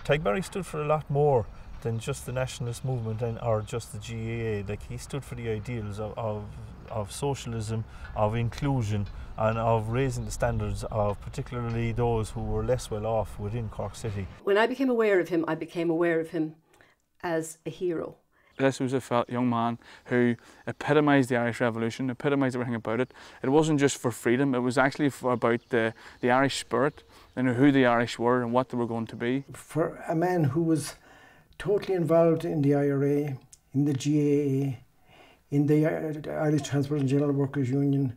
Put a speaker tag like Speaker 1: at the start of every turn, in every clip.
Speaker 1: Tadhg Barry stood for a lot more than just the nationalist movement or just the GAA. Like, he stood for the ideals of socialism, of inclusion, and of raising the standards of particularly those who were less well off within Cork City.
Speaker 2: When I became aware of him, I became aware of him as a hero.
Speaker 3: This was a young man who epitomised the Irish Revolution, epitomised everything about it. It wasn't just for freedom, it was actually about the Irish spirit and who the Irish were and what they were going to be.
Speaker 4: For a man who was totally involved in the IRA, in the GAA, in the Irish Transport and General Workers Union,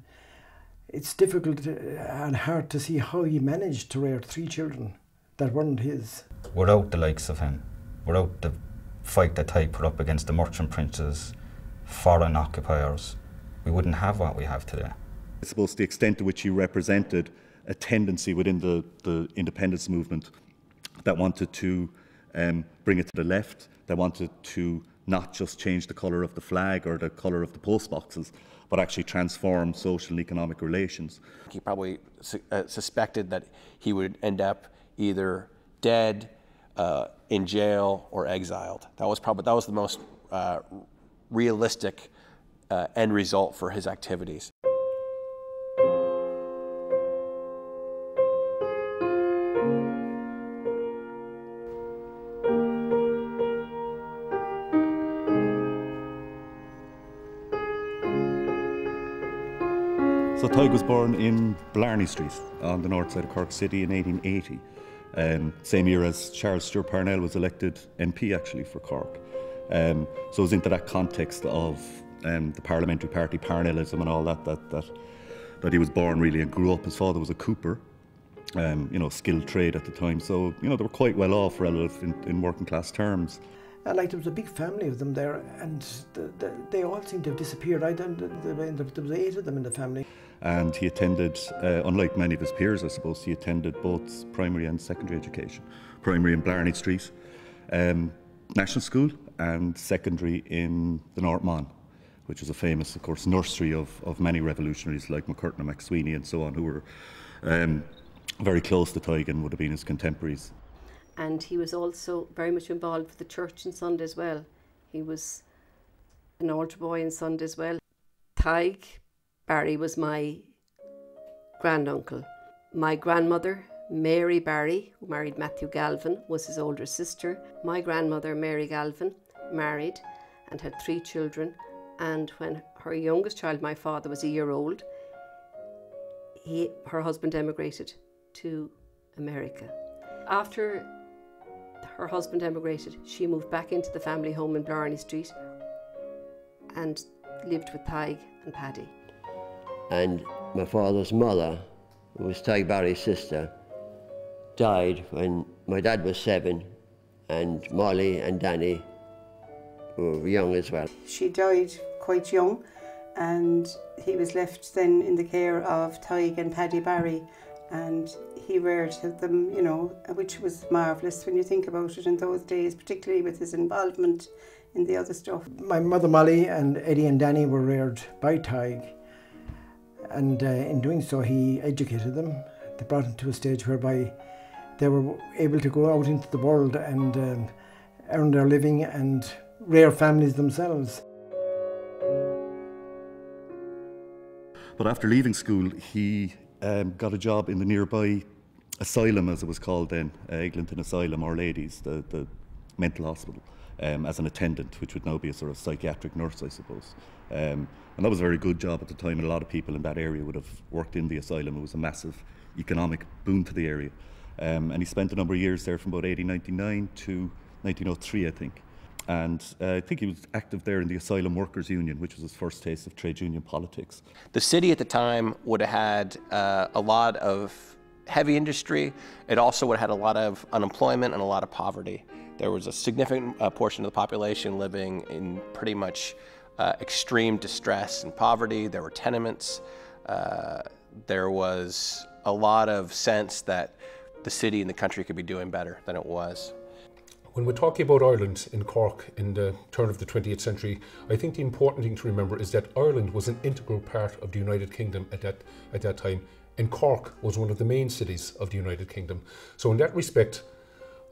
Speaker 4: it's difficult and hard to see how he managed to rear 3 children that weren't his.
Speaker 5: Without the likes of him, without the fight that Tadhg put up against the merchant princes, foreign occupiers, we wouldn't have what we have today.
Speaker 6: I suppose the extent to which he represented a tendency within the independence movement that wanted to bring it to the left, that wanted to not just change the colour of the flag or the colour of the post boxes, but actually transform social and economic relations.
Speaker 7: He probably suspected that he would end up either dead, in jail, or exiled. That was the most realistic end result for his activities.
Speaker 6: So Tadhg was born in Blarney Street on the north side of Cork City in 1880. Same year as Charles Stewart Parnell was elected MP actually for Cork. So it was into that context of the parliamentary party, Parnellism and all that he was born really and grew up. His father was a cooper, skilled trade at the time. So, they were quite well off relative in working class terms.
Speaker 4: And there was a big family of them there, and they all seemed to have disappeared. There was 8 of them in the family.
Speaker 6: And he attended, unlike many of his peers, I suppose, he attended both primary and secondary education. Primary in Blarney Street, National School, and secondary in the North Mon, which was a famous, of course, nursery of many revolutionaries like McCurtain and McSweeney and so on, who were very close to Tadhg and would have been his contemporaries.
Speaker 2: And he was also very much involved with the church on Sunday as well. He was an altar boy on Sunday as well. Tadhg Barry was my granduncle. My grandmother, Mary Barry, who married Matthew Galvin, was his older sister. My grandmother, Mary Galvin, married and had 3 children. And when her youngest child, my father, was a year old, her husband emigrated to America. After her husband emigrated, she moved back into the family home in Blarney Street and lived with Tadhg and Paddy.
Speaker 8: And my father's mother, who was Tadhg Barry's sister, died when my dad was 7 and Molly and Danny were young as well.
Speaker 9: She died quite young, and he was left then in the care of Tadhg and Paddy Barry, and he reared them, which was marvellous when you think about it in those days, particularly with his involvement in the other stuff.
Speaker 4: My mother Molly and Eddie and Danny were reared by Tadhg, and in doing so he educated them. They brought them to a stage whereby they were able to go out into the world and earn their living and rear families themselves.
Speaker 6: But after leaving school, he got a job in the nearby asylum, as it was called then, Eglinton Asylum, Our Ladies, the mental hospital, as an attendant, which would now be a sort of psychiatric nurse, I suppose. And that was a very good job at the time, and a lot of people in that area would have worked in the asylum. It was a massive economic boon to the area. And he spent a number of years there from about 1899 to 1903, I think. And I think he was active there in the Asylum Workers Union, which was his first taste of trade union politics.
Speaker 7: The city at the time would have had a lot of heavy industry. It also would have had a lot of unemployment and a lot of poverty. There was a significant portion of the population living in pretty much extreme distress and poverty. There were tenements. There was a lot of sense that the city and the country could be doing better than it was.
Speaker 10: When we're talking about Ireland in Cork in the turn of the 20th century, I think the important thing to remember is that Ireland was an integral part of the United Kingdom at that time, and Cork was one of the main cities of the United Kingdom. So in that respect,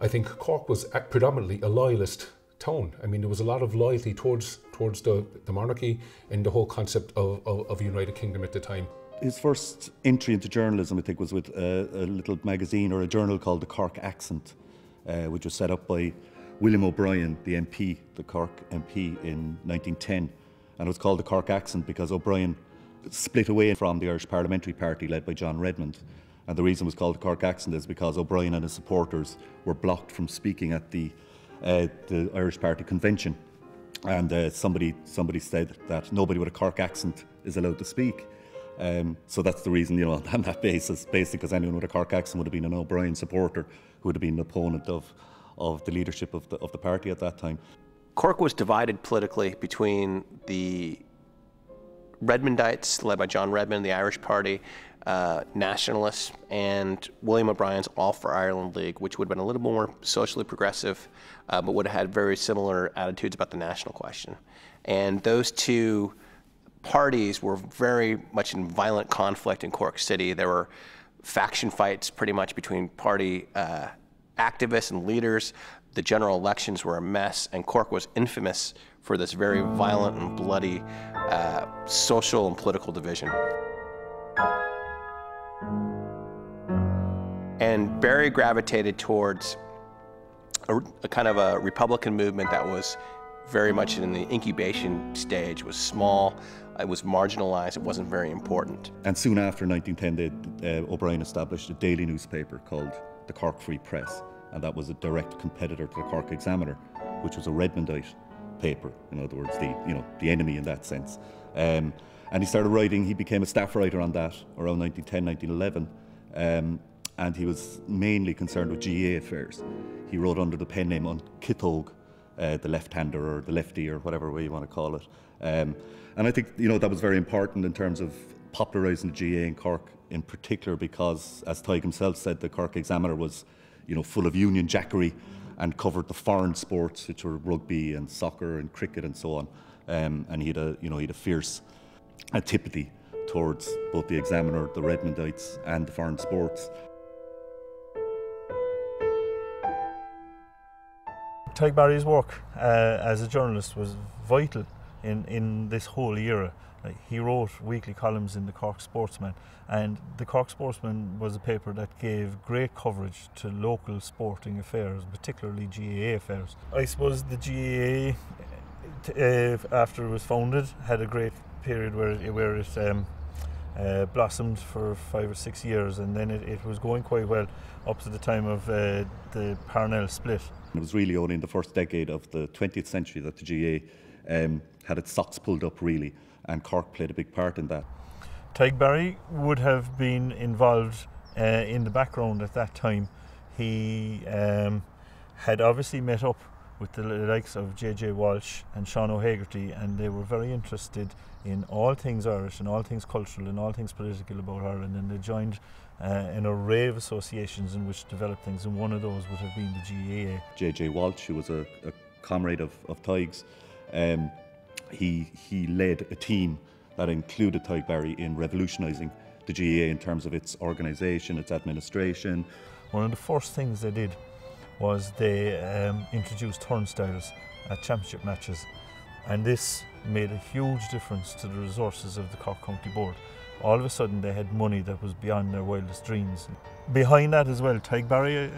Speaker 10: I think Cork was predominantly a loyalist town. I mean, there was a lot of loyalty towards the monarchy and the whole concept of a United Kingdom at the time.
Speaker 6: His first entry into journalism, I think, was with a little magazine or a journal called The Cork Accent, which was set up by William O'Brien, the MP, the Cork MP in 1910. And it was called The Cork Accent because O'Brien split away from the Irish Parliamentary Party led by John Redmond. And the reason it was called The Cork Accent is because O'Brien and his supporters were blocked from speaking at the Irish Party convention. And somebody said that nobody with a Cork accent is allowed to speak. So that's the reason, on that basis, basically, because anyone with a Cork accent would have been an O'Brien supporter who would have been an opponent of the leadership of the party at that time.
Speaker 7: Cork was divided politically between the Redmondites, led by John Redmond, the Irish Party, nationalists, and William O'Brien's All for Ireland League, which would have been a little more socially progressive, but would have had very similar attitudes about the national question. And those two parties were very much in violent conflict in Cork City. There were faction fights pretty much between party activists and leaders. The general elections were a mess, and Cork was infamous for this very violent and bloody social and political division. And Barry gravitated towards a kind of a Republican movement that was very much in the incubation stage. It was small, it was marginalized, it wasn't very important.
Speaker 6: And soon after 1910, O'Brien established a daily newspaper called the Cork Free Press, and that was a direct competitor to the Cork Examiner, which was a Redmondite paper, in other words, the enemy in that sense. And he started writing, he became a staff writer on that around 1910, 1911, and he was mainly concerned with GAA affairs. He wrote under the pen name on Tadhg, the left-hander or the lefty or whatever way you want to call it. And I think that was very important in terms of popularising the GAA in Cork in particular, because, as Tadhg himself said, the Cork Examiner was full of Union Jackery and covered the foreign sports, which were rugby and soccer and cricket and so on. And he had a fierce antipathy towards both the Examiner, the Redmondites, and the foreign sports.
Speaker 1: Tadhg Barry's work as a journalist was vital in this whole era. He wrote weekly columns in the Cork Sportsman, and the Cork Sportsman was a paper that gave great coverage to local sporting affairs, particularly GAA affairs. I suppose the GAA, after it was founded, had a great period where it blossomed for 5 or 6 years, and then it was going quite well up to the time of the Parnell split.
Speaker 6: It was really only in the first decade of the 20th century that the GAA had its socks pulled up, really, and Cork played a big part in that.
Speaker 1: Tadhg Barry would have been involved in the background at that time. He had obviously met up with the likes of J.J. Walsh and Sean O'Hagerty, and they were very interested in all things Irish and all things cultural and all things political about Ireland, and they joined an array of associations in which to develop things, and one of those would have been the GAA.
Speaker 6: J.J. Walsh, who was a comrade of Tadhg's, he led a team that included Tadhg Barry in revolutionising the GAA in terms of its organisation, its administration.
Speaker 1: One of the first things they did was they introduced turnstiles at championship matches, and this made a huge difference to the resources of the Cork County Board. All of a sudden they had money that was beyond their wildest dreams. Behind that as well, Tadhg Barry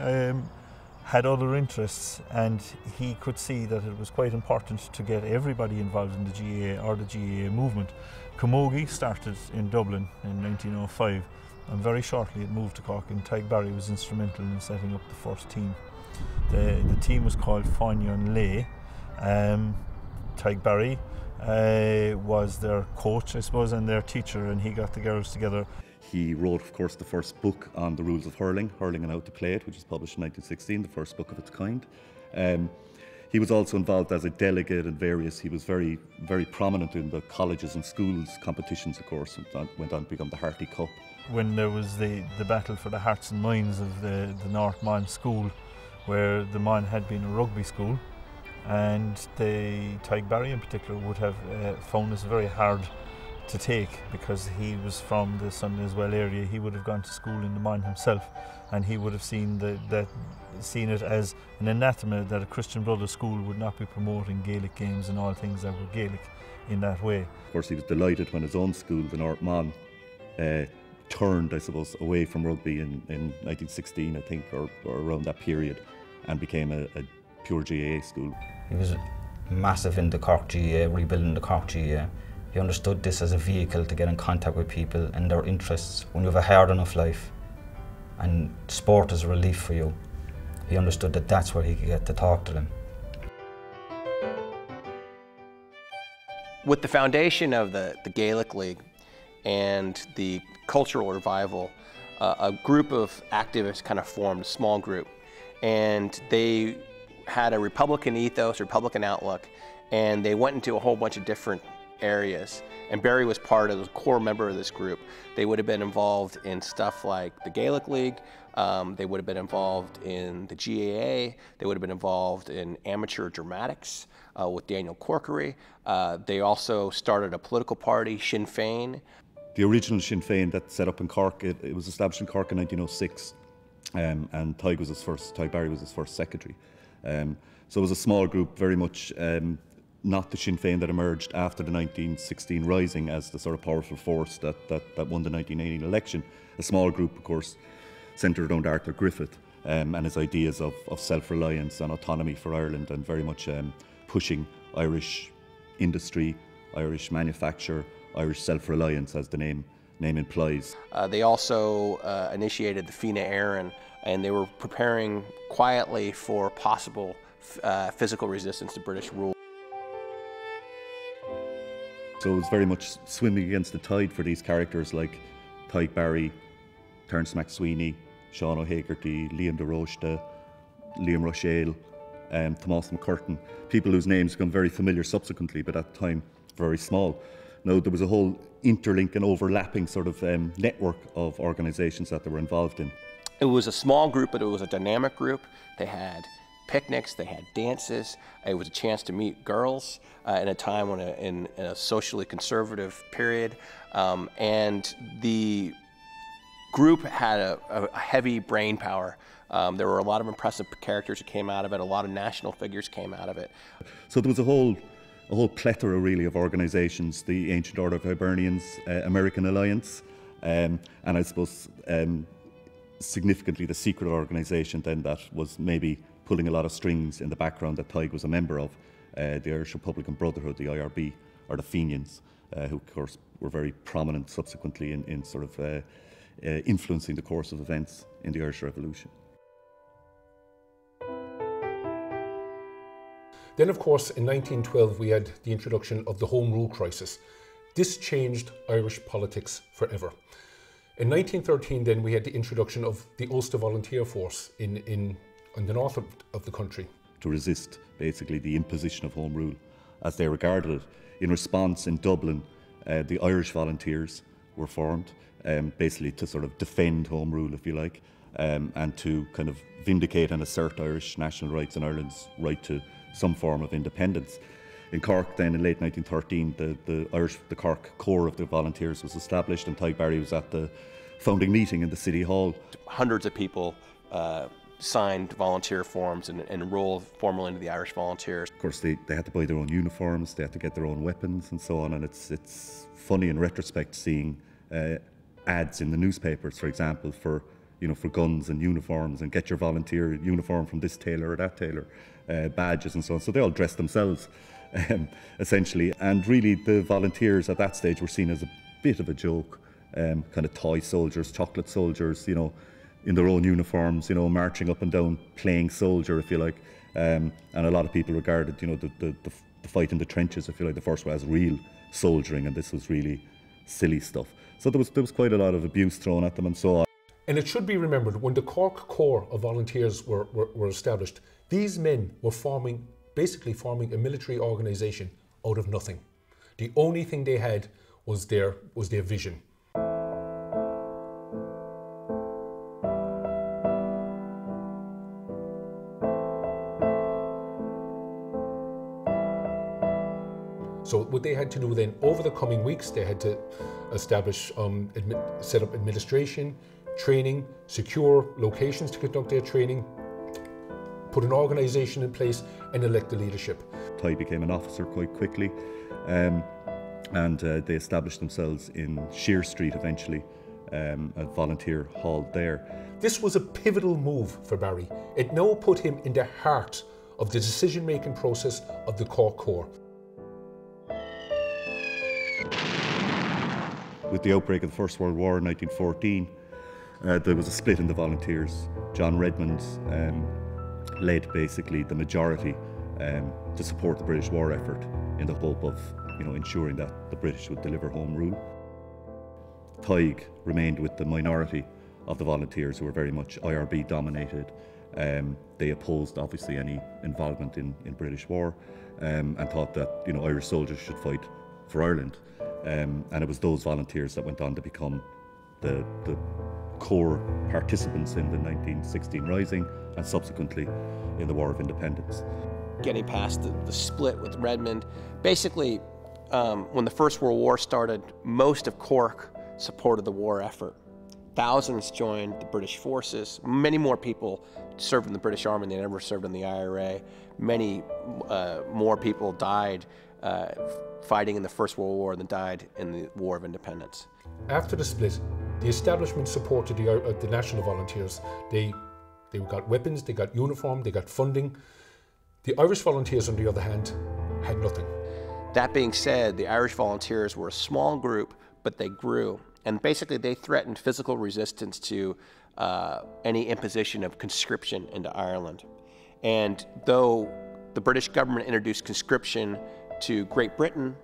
Speaker 1: had other interests, and he could see that it was quite important to get everybody involved in the GAA or the GAA movement. Camogie started in Dublin in 1905, and very shortly it moved to Cork, and Tadhg Barry was instrumental in setting up the first team. The team was called Fáinne Lé. Tadhg Barry was their coach, I suppose, and their teacher, and he got the girls together.
Speaker 6: He wrote, of course, the first book on the rules of hurling and how to play it, which was published in 1916, the first book of its kind. He was also involved as a delegate in various, he was very, very prominent in the colleges and schools competitions, of course, and went on to become the Harty Cup.
Speaker 1: When there was the battle for the hearts and minds of the North Mon school, where the Mon had been a rugby school, and Tadhg Barry in particular would have found this very hard to take, because he was from the Sundayswell area. He would have gone to school in the mine himself, and he would have seen seen it as an anathema that a Christian Brothers school would not be promoting Gaelic games and all things that were Gaelic in that way.
Speaker 6: Of course, he was delighted when his own school, the North Mon, turned, I suppose, away from rugby in 1916, I think, or around that period, and became a pure GAA school.
Speaker 5: He was massive in the Cork GAA, rebuilding the Cork GAA. He understood this as a vehicle to get in contact with people and their interests. When you have a hard enough life and sport is a relief for you, he understood that that's where he could get to talk to them.
Speaker 7: With the foundation of the Gaelic League and the cultural revival, a group of activists kind of formed, a small group, and they had a Republican ethos, Republican outlook, and they went into a whole bunch of different areas. And Barry was part of the core member of this group. They would have been involved in stuff like the Gaelic League, they would have been involved in the GAA, they would have been involved in amateur dramatics with Daniel Corkery. They also started a political party, Sinn Féin.
Speaker 6: The original Sinn Féin that set up in Cork, it was established in Cork in 1906, and Tadhg Barry was his first secretary. So it was a small group, very much not the Sinn Féin that emerged after the 1916 Rising as the sort of powerful force that won the 1918 election. A small group, of course, centred around Arthur Griffith and his ideas of self-reliance and autonomy for Ireland, and very much pushing Irish industry, Irish manufacture, Irish self-reliance, as the name implies.
Speaker 7: They also initiated the Fianna Éireann, and they were preparing quietly for possible physical resistance to British rule.
Speaker 6: So it was very much swimming against the tide for these characters like Tadhg Barry, Terence McSweeney, Sean O'Hagerty, Liam de Rochta, Liam Rochelle, Tomás McCurtain, people whose names become very familiar subsequently, but at the time very small. Now, there was a whole interlink and overlapping sort of network of organisations that they were involved in.
Speaker 7: It was a small group, but it was a dynamic group. They had picnics, they had dances. It was a chance to meet girls in a time when in a socially conservative period. And the group had a heavy brain power. There were a lot of impressive characters that came out of it. A lot of national figures came out of it.
Speaker 6: So there was a whole plethora really of organisations, the Ancient Order of Hibernians, American Alliance, and I suppose significantly the secret organisation then that was maybe pulling a lot of strings in the background that Tadhg was a member of, the Irish Republican Brotherhood, the IRB, or the Fenians, who of course were very prominent subsequently in sort of influencing the course of events in the Irish Revolution.
Speaker 10: Then, of course, in 1912, we had the introduction of the Home Rule crisis. This changed Irish politics forever. In 1913, then, we had the introduction of the Ulster Volunteer Force in the north of the country.
Speaker 6: To resist, basically, the imposition of Home Rule, as they regarded it. In response, in Dublin, the Irish Volunteers were formed, basically to sort of defend Home Rule, if you like, and to kind of vindicate and assert Irish national rights and Ireland's right to some form of independence. In Cork then, in late 1913, the Cork Corps of the Volunteers was established, and Tadhg Barry was at the founding meeting in the City Hall.
Speaker 7: Hundreds of people signed volunteer forms and enrolled formally into the Irish Volunteers.
Speaker 6: Of course, they had to buy their own uniforms, they had to get their own weapons and so on, and it's funny in retrospect seeing ads in the newspapers, for example, for guns and uniforms, and get your volunteer uniform from this tailor or that tailor, badges and so on. So they all dressed themselves, essentially. And really, the volunteers at that stage were seen as a bit of a joke, kind of toy soldiers, chocolate soldiers, in their own uniforms, marching up and down, playing soldier, if you like. And a lot of people regarded, the fight in the trenches, if you like, the first one as real soldiering, and this was really silly stuff. So there was quite a lot of abuse thrown at them and so on.
Speaker 10: And it should be remembered, when the Cork Corps of Volunteers were established, these men were basically forming a military organisation out of nothing. The only thing they had was their vision. So what they had to do then, over the coming weeks, they had to establish, set up administration, training, secure locations to conduct their training, put an organisation in place and elect the leadership.
Speaker 6: Tadhg became an officer quite quickly, and they established themselves in Shear Street eventually, a volunteer hall there.
Speaker 10: This was a pivotal move for Barry. It now put him in the heart of the decision-making process of the Cork Corps.
Speaker 6: With the outbreak of the First World War in 1914, there was a split in the volunteers. John Redmond led basically the majority to support the British war effort in the hope of ensuring that the British would deliver home rule. Tadhg remained with the minority of the volunteers who were very much IRB dominated. They opposed obviously any involvement in British war and thought that Irish soldiers should fight for Ireland. And it was those volunteers that went on to become the core participants in the 1916 Rising and subsequently in the War of Independence.
Speaker 7: Getting past the split with Redmond, basically when the First World War started, most of Cork supported the war effort. Thousands joined the British forces. Many more people served in the British Army than they ever served in the IRA. Many more people died fighting in the First World War than died in the War of Independence.
Speaker 10: After the split, the establishment supported the National Volunteers. They got weapons, they got uniform, they got funding. The Irish Volunteers, on the other hand, had nothing.
Speaker 7: That being said, the Irish Volunteers were a small group, but they grew. And basically they threatened physical resistance to any imposition of conscription into Ireland. And though the British government introduced conscription to Great Britain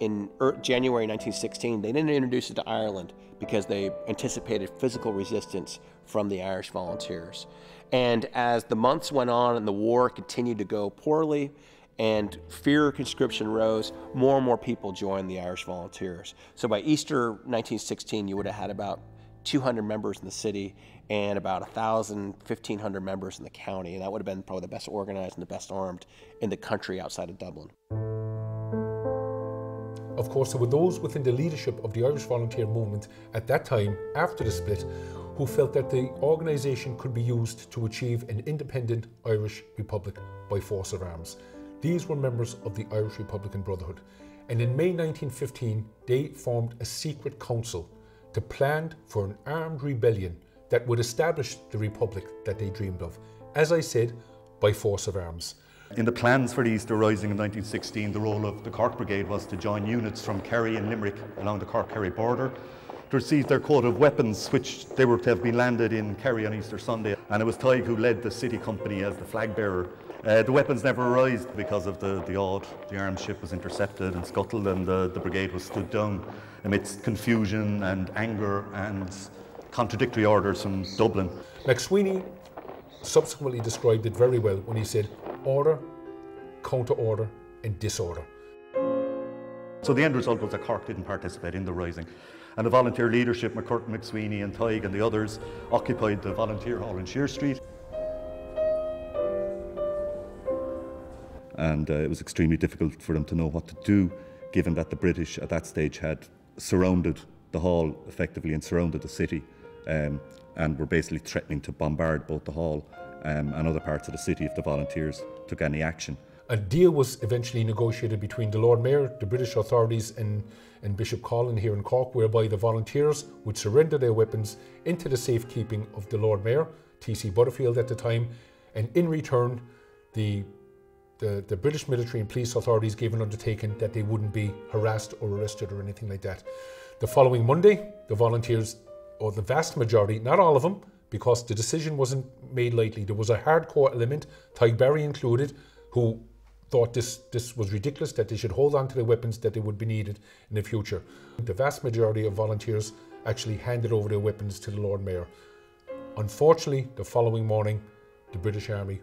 Speaker 7: in January 1916, they didn't introduce it to Ireland because they anticipated physical resistance from the Irish Volunteers. And as the months went on and the war continued to go poorly and fear of conscription rose, more and more people joined the Irish Volunteers. So by Easter 1916, you would have had about 200 members in the city and about 1,000, 1,500 members in the county. And that would have been probably the best organized and the best armed in the country outside of Dublin.
Speaker 10: Of course, there were those within the leadership of the Irish Volunteer movement at that time, after the split, who felt that the organisation could be used to achieve an independent Irish Republic by force of arms. These were members of the Irish Republican Brotherhood, and in May 1915 they formed a secret council to plan for an armed rebellion that would establish the republic that they dreamed of, as I said, by force of arms.
Speaker 6: In the plans for the Easter Rising in 1916, the role of the Cork Brigade was to join units from Kerry and Limerick along the Cork-Kerry border to receive their quota of weapons, which they were to have been landed in Kerry on Easter Sunday. And it was Tadhg who led the city company as the flag bearer. The weapons never arrived because of the armed ship was intercepted and scuttled, and the brigade was stood down amidst confusion and anger and contradictory orders from Dublin.
Speaker 10: McSweeney subsequently described it very well when he said, order, counter-order and disorder.
Speaker 6: So the end result was that Cork didn't participate in the Rising. And the volunteer leadership, McCurtain, McSweeney and Tadhg and the others, occupied the volunteer hall in Shear Street. And it was extremely difficult for them to know what to do, given that the British at that stage had surrounded the hall effectively and surrounded the city, and were basically threatening to bombard both the hall and other parts of the city if the volunteers took any action.
Speaker 10: A deal was eventually negotiated between the Lord Mayor, the British authorities and Bishop Collin here in Cork, whereby the volunteers would surrender their weapons into the safekeeping of the Lord Mayor, T.C. Butterfield at the time, and in return the British military and police authorities gave an undertaking that they wouldn't be harassed or arrested or anything like that. The following Monday, the volunteers, or the vast majority, not all of them, because the decision wasn't made lightly, there was a hardcore element, Tadhg Barry included, who thought this was ridiculous, that they should hold on to their weapons, that they would be needed in the future. The vast majority of volunteers actually handed over their weapons to the Lord Mayor. Unfortunately, the following morning, the British Army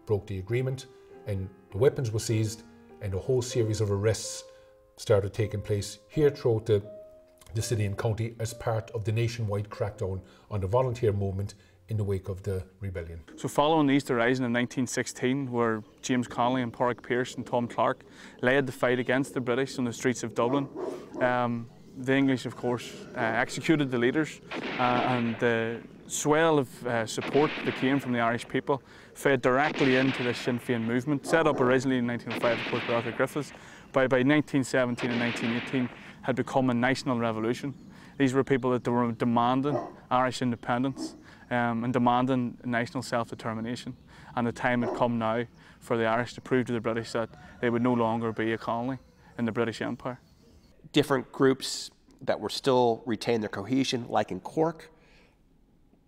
Speaker 10: broke the agreement and the weapons were seized, and a whole series of arrests started taking place here throughout the city and county as part of the nationwide crackdown on the volunteer movement in the wake of the rebellion.
Speaker 3: So following the Easter Rising in 1916, where James Connolly and Pádraig Pearse and Tom Clark led the fight against the British on the streets of Dublin, the English, of course, executed the leaders, and the swell of support that came from the Irish people fed directly into the Sinn Féin movement, set up originally in 1905, of course, by Arthur Griffiths. By 1917 and 1918 had become a national revolution. These were people that were demanding Irish independence and demanding national self-determination. And the time had come now for the Irish to prove to the British that they would no longer be a colony in the British Empire.
Speaker 7: Different groups that were still retained their cohesion, like in Cork,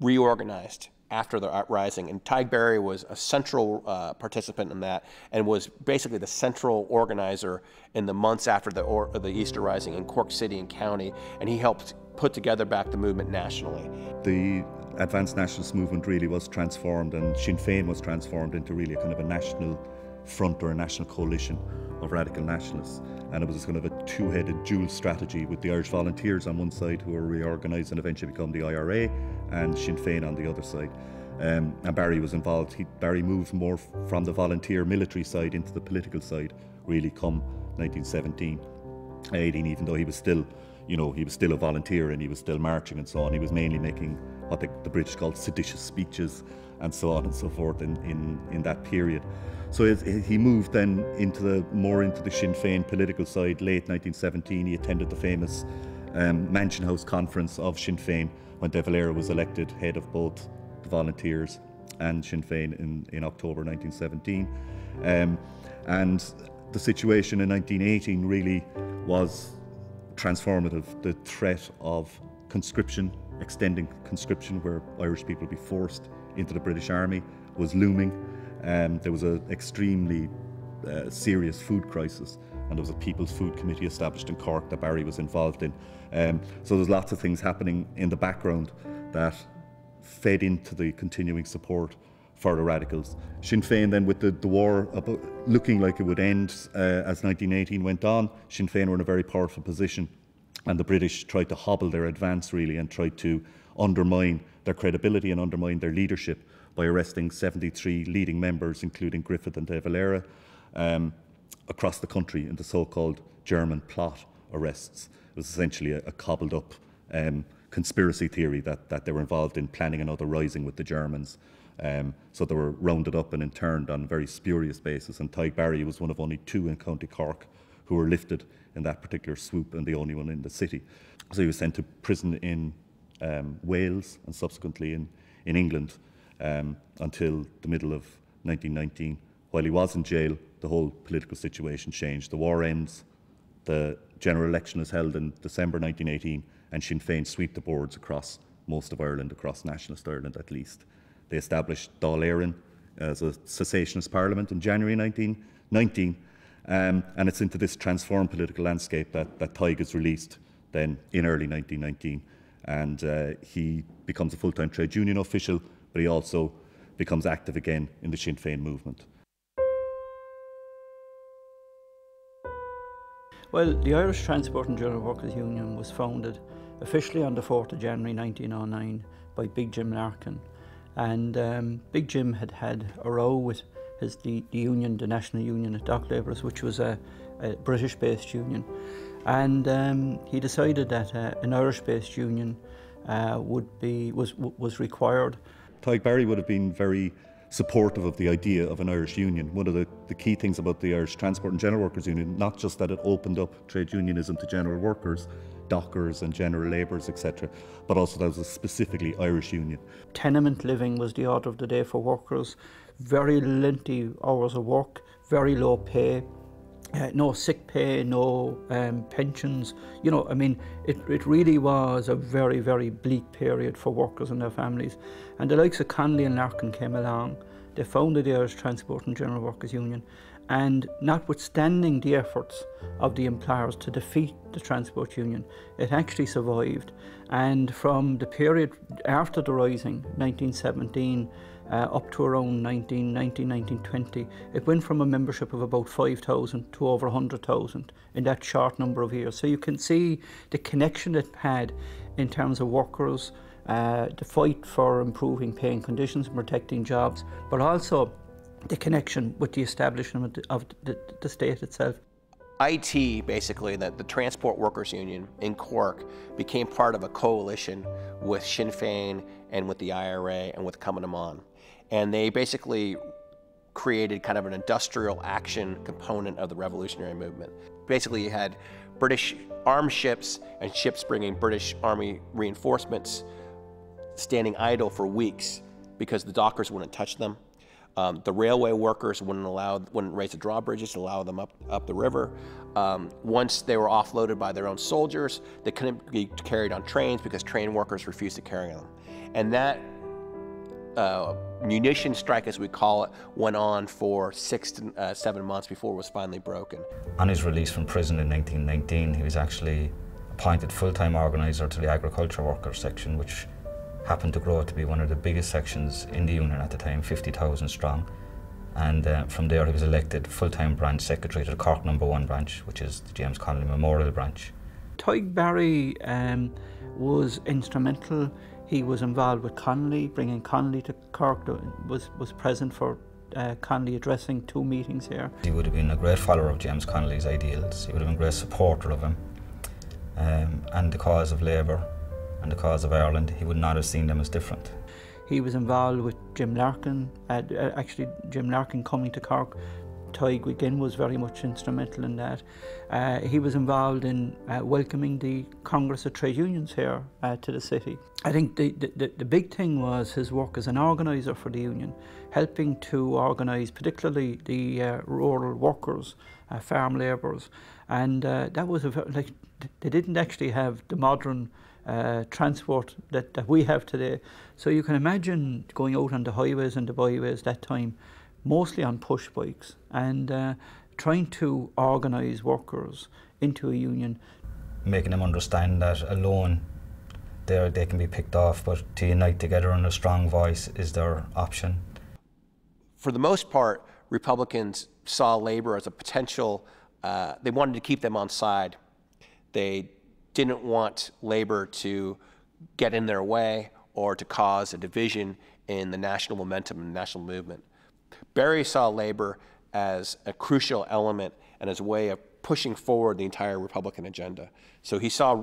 Speaker 7: reorganized after the uprising, and Tadhg Barry was a central participant in that, and was basically the central organizer in the months after the Easter Rising in Cork City and County, and he helped put together back the movement nationally.
Speaker 6: The advanced nationalist movement really was transformed, and Sinn Féin was transformed into really a kind of a national front or a national coalition of radical nationalists. And it was kind of a two-headed dual strategy with the Irish Volunteers on one side, who were reorganised and eventually become the IRA, and Sinn Féin on the other side. And Barry was involved. Barry moved more from the volunteer military side into the political side, really come 1917, 18, even though he was still, you know, he was still a volunteer and he was still marching and so on. He was mainly making what the British called seditious speeches and so on and so forth in that period. So he moved then more into the Sinn Féin political side. Late 1917, he attended the famous Mansion House conference of Sinn Féin when De Valera was elected head of both the Volunteers and Sinn Féin in October 1917. And the situation in 1918 really was transformative. The threat of conscription, extending conscription where Irish people would be forced into the British Army, was looming. There was an extremely serious food crisis, and there was a People's Food Committee established in Cork that Barry was involved in. So there's lots of things happening in the background that fed into the continuing support for the radicals. Sinn Féin then, with the war looking like it would end as 1918 went on, Sinn Féin were in a very powerful position, and the British tried to hobble their advance really and tried to undermine their credibility and undermine their leadership by arresting 73 leading members, including Griffith and De Valera, across the country in the so-called German plot arrests. It was essentially a cobbled up conspiracy theory that they were involved in planning another rising with the Germans. So they were rounded up and interned on a very spurious basis, and Tadhg Barry was one of only 2 in County Cork who were lifted in that particular swoop, and the only one in the city. So he was sent to prison in Wales and subsequently in England until the middle of 1919. While he was in jail, the whole political situation changed. The war ends, the general election is held in December 1918, and Sinn Féin sweep the boards across most of Ireland, across nationalist Ireland at least. They established Dáil Éireann as a cessationist parliament in January 1919, and it's into this transformed political landscape that Tadhg is released then in early 1919, and he becomes a full-time trade union official, but he also becomes active again in the Sinn Féin movement.
Speaker 11: Well, the Irish Transport and General Workers Union was founded officially on the 4th of January 1909 by Big Jim Larkin. And Big Jim had had a row with the union, the National Union of Dock Labourers, which was a British-based union. And he decided that an Irish-based union was required.
Speaker 6: Tadhg Barry would have been very supportive of the idea of an Irish union. One of the key things about the Irish Transport and General Workers Union, not just that it opened up trade unionism to general workers, dockers and general labourers, etc., but also that it was a specifically Irish union.
Speaker 11: Tenement living was the order of the day for workers, very lengthy hours of work, very low pay, no sick pay, no pensions. You know, I mean, it really was a very, very bleak period for workers and their families. And the likes of Connolly and Larkin came along. They founded the Irish Transport and General Workers Union, and notwithstanding the efforts of the employers to defeat the Transport Union, it actually survived. And from the period after the Rising, 1917, up to around 1920, it went from a membership of about 5,000 to over 100,000 in that short number of years. So you can see the connection it had in terms of workers, the fight for improving pay and conditions and protecting jobs, but also the connection with the establishment of the state itself.
Speaker 7: IT, basically, the Transport Workers Union in Cork, became part of a coalition with Sinn Féin and with the IRA and with Cumann na mBan. And they basically created kind of an industrial action component of the revolutionary movement. Basically, you had British armed ships and ships bringing British Army reinforcements standing idle for weeks because the dockers wouldn't touch them. The railway workers wouldn't raise the drawbridges to allow them up the river. Once they were offloaded by their own soldiers, they couldn't be carried on trains because train workers refused to carry them. And that munition strike, as we call it, went on for 6 to 7 months before it was finally broken.
Speaker 5: On his release from prison in 1919, he was actually appointed full-time organiser to the agriculture workers section, which happened to grow to be one of the biggest sections in the union at the time, 50,000 strong. And from there he was elected full-time branch secretary to the Cork No. 1 branch, which is the James Connolly Memorial branch.
Speaker 11: Tadhg Barry was instrumental. He was involved with Connolly, bringing Connolly to Cork, was present for Connolly addressing 2 meetings here.
Speaker 5: He would have been a great follower of James Connolly's ideals. He would have been a great supporter of him and the cause of Labour and the cause of Ireland. He would not have seen them as different.
Speaker 11: He was involved with Jim Larkin, actually Jim Larkin coming to Cork. Tadhg again was very much instrumental in that. He was involved in welcoming the Congress of Trade Unions here to the city. I think the big thing was his work as an organiser for the union, helping to organise particularly the rural workers, farm labourers, and that was like they didn't actually have the modern transport that we have today. So you can imagine going out on the highways and the byways that time, mostly on push bikes, and trying to organise workers into a union.
Speaker 5: Making them understand that alone they can be picked off, but to unite together in a strong voice is their option.
Speaker 7: For the most part, Republicans saw Labour as a potential, they wanted to keep them on side. They didn't want Labour to get in their way or to cause a division in the national momentum and national movement. Barry saw Labour as a crucial element and as a way of pushing forward the entire Republican agenda. So he saw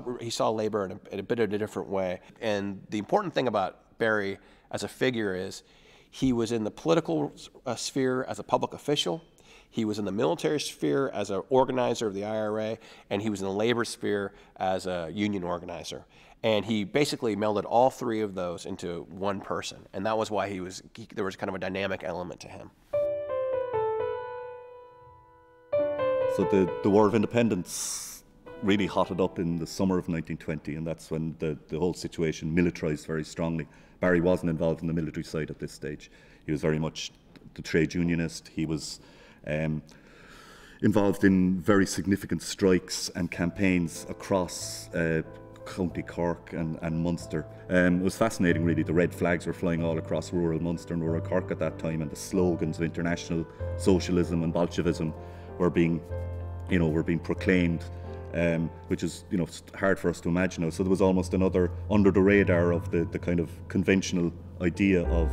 Speaker 7: Labour in a bit of a different way. And the important thing about Barry as a figure is he was in the political sphere as a public official, he was in the military sphere as an organizer of the IRA, and he was in the labor sphere as a union organizer. And he basically melded all 3 of those into one person. And that was why there was kind of a dynamic element to him.
Speaker 6: So the War of Independence really hotted up in the summer of 1920, and that's when the whole situation militarised very strongly. Barry wasn't involved in the military side at this stage. He was very much the trade unionist. He was involved in very significant strikes and campaigns across County Cork and Munster. It was fascinating, really. The red flags were flying all across rural Munster and rural Cork at that time, and the slogans of international socialism and Bolshevism were being proclaimed, which is hard for us to imagine now. So there was almost another under the radar of the kind of conventional idea of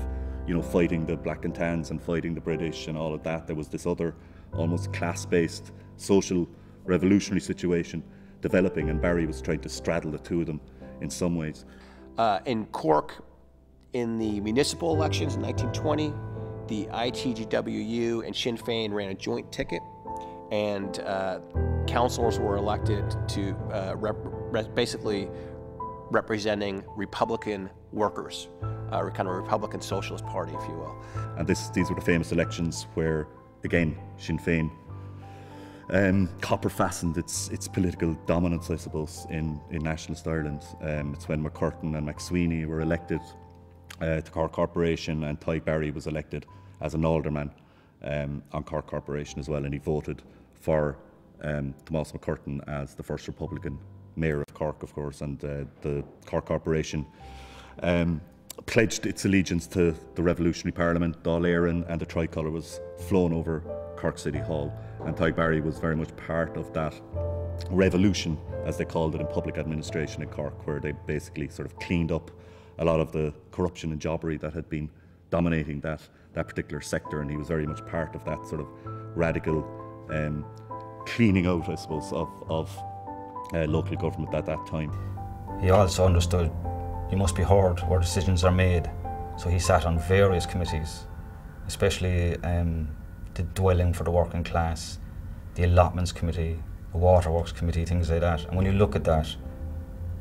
Speaker 6: fighting the Black and Tans and fighting the British and all of that. There was this other almost class-based social revolutionary situation developing, and Barry was trying to straddle the 2 of them in some ways.
Speaker 7: In Cork, in the municipal elections in 1920, the ITGWU and Sinn Féin ran a joint ticket, and councillors were elected to basically representing Republican workers, kind of a Republican Socialist Party, if you will.
Speaker 6: And these were the famous elections where, again, Sinn Féin copper fastened its political dominance, I suppose, in nationalist Ireland. It's when McCurtain and McSweeney were elected to Cork Corporation, and Tadhg Barry was elected as an alderman on Cork Corporation as well, and he voted for Tomás McCurtain as the first Republican mayor of Cork, of course, and the Cork Corporation pledged its allegiance to the Revolutionary Parliament, Dáil Éireann, and the tricolour was flown over Cork City Hall. And Tadhg Barry was very much part of that revolution, as they called it in public administration in Cork, where they basically sort of cleaned up a lot of the corruption and jobbery that had been dominating that particular sector, and he was very much part of that sort of radical cleaning out, I suppose, of local government at that time.
Speaker 5: He also understood you must be heard where decisions are made, so he sat on various committees, especially the dwelling for the working class, the allotments committee, the waterworks committee, things like that. And when you look at that,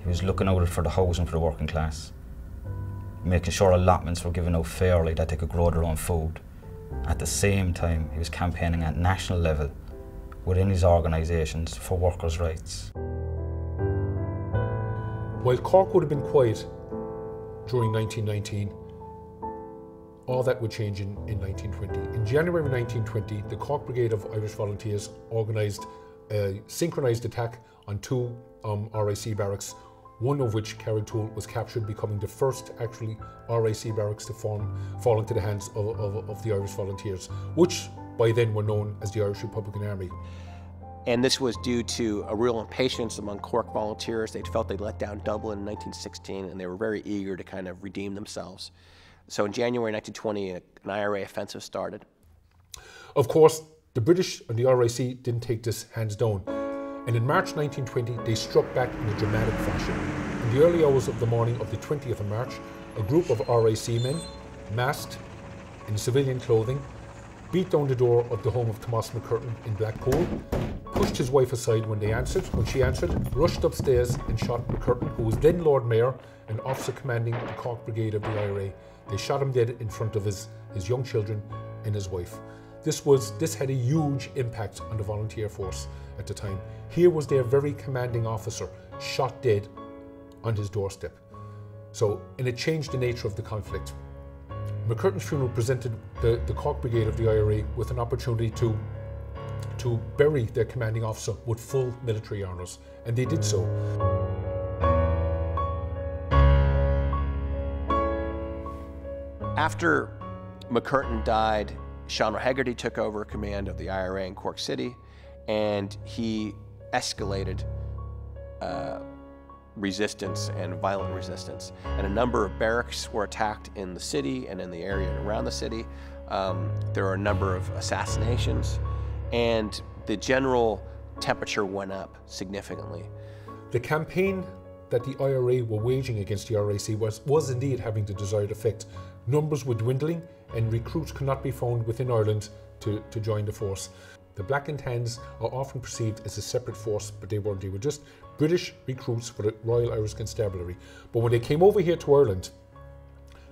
Speaker 5: he was looking out for the housing for the working class, making sure allotments were given out fairly, that they could grow their own food. At the same time, he was campaigning at national level within his organisations for workers' rights.
Speaker 10: While Cork would have been quiet during 1919, all that would change in 1920. In January 1920, the Cork Brigade of Irish Volunteers organised a synchronised attack on two RIC barracks, one of which, Carrigtwohill, was captured, becoming the first actually RIC barracks to fall into the hands of the Irish Volunteers, which by then were known as the Irish Republican Army.
Speaker 7: And this was due to a real impatience among Cork volunteers. They felt they'd let down Dublin in 1916, and they were very eager to kind of redeem themselves. So in January 1920, an IRA offensive started.
Speaker 10: Of course, the British and the RIC didn't take this hands down. And in March 1920, they struck back in a dramatic fashion. In the early hours of the morning of the 20th of March, a group of RIC men, masked, in civilian clothing, beat down the door of the home of Thomas McCurtain in Blackpool, pushed his wife aside when she answered, rushed upstairs and shot McCurtain, who was then Lord Mayor and officer commanding the Cork Brigade of the IRA. They shot him dead in front of his young children and his wife. This had a huge impact on the volunteer force at the time. Here was their very commanding officer shot dead on his doorstep. And it changed the nature of the conflict. McCurtain's funeral presented the Cork Brigade of the IRA with an opportunity to bury their commanding officer with full military honours, and they did so.
Speaker 7: After McCurtain died, Sean O'Hegarty took over command of the IRA in Cork City, and he escalated resistance and violent resistance. And a number of barracks were attacked in the city and in the area around the city. There were a number of assassinations, and the general temperature went up significantly.
Speaker 10: The campaign that the IRA were waging against the RIC was indeed having the desired effect. Numbers were dwindling and recruits could not be found within Ireland to join the force. The Black and Tans are often perceived as a separate force, but they weren't. They were just British recruits for the Royal Irish Constabulary. But when they came over here to Ireland,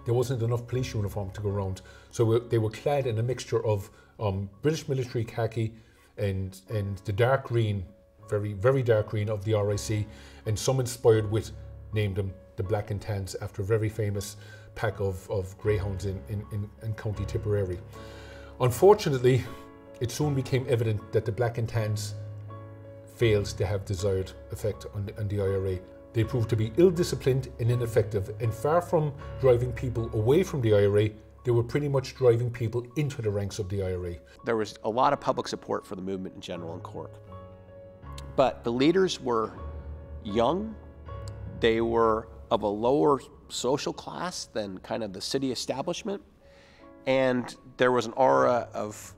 Speaker 10: there wasn't enough police uniform to go around. So they were clad in a mixture of British military khaki and the dark green, very, very dark green of the RIC, and some inspired with, named them the Black and Tans, after a very famous pack of greyhounds in County Tipperary. Unfortunately, it soon became evident that the Black and Tans failed to have desired effect on the IRA. They proved to be ill-disciplined and ineffective, and far from driving people away from the IRA, they were pretty much driving people into the ranks of the IRA.
Speaker 7: There was a lot of public support for the movement in general in Cork. But the leaders were young, they were of a lower social class than kind of the city establishment, and there was an aura of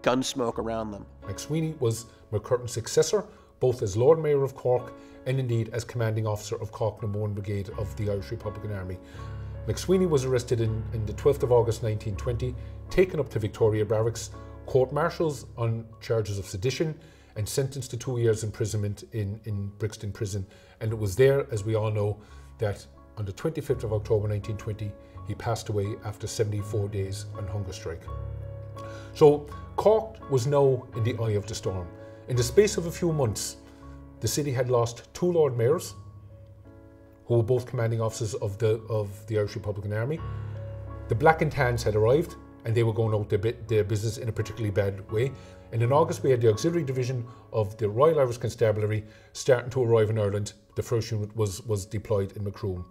Speaker 7: gun smoke around them.
Speaker 10: McSweeney was McCurtain's successor, both as Lord Mayor of Cork and indeed as commanding officer of Cork No. 1 Brigade of the Irish Republican Army. McSweeney was arrested in the 12th of August 1920, taken up to Victoria Barracks, court-martials on charges of sedition, and sentenced to 2 years imprisonment in Brixton Prison. And it was there, as we all know, that on the 25th of October 1920, he passed away after 74 days on hunger strike. So Cork was now in the eye of the storm. In the space of a few months, the city had lost 2 Lord Mayors, who were both commanding officers of the Irish Republican Army. The Black and Tans had arrived, and they were going out their business in a particularly bad way. And in August, we had the auxiliary division of the Royal Irish Constabulary starting to arrive in Ireland. The first unit was deployed in Macroom.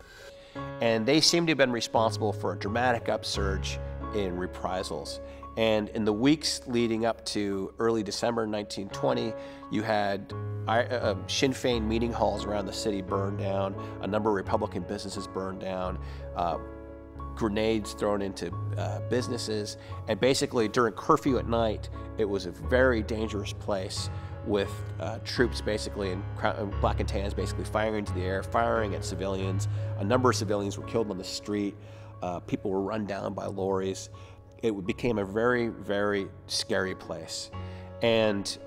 Speaker 7: And they seemed to have been responsible for a dramatic upsurge in reprisals. And in the weeks leading up to early December 1920, you had Sinn Féin meeting halls around the city burned down, a number of Republican businesses burned down, grenades thrown into businesses, and basically during curfew at night, it was a very dangerous place with troops basically in black and tans basically firing into the air, firing at civilians. A number of civilians were killed on the street. People were run down by lorries. It became a very, very scary place. And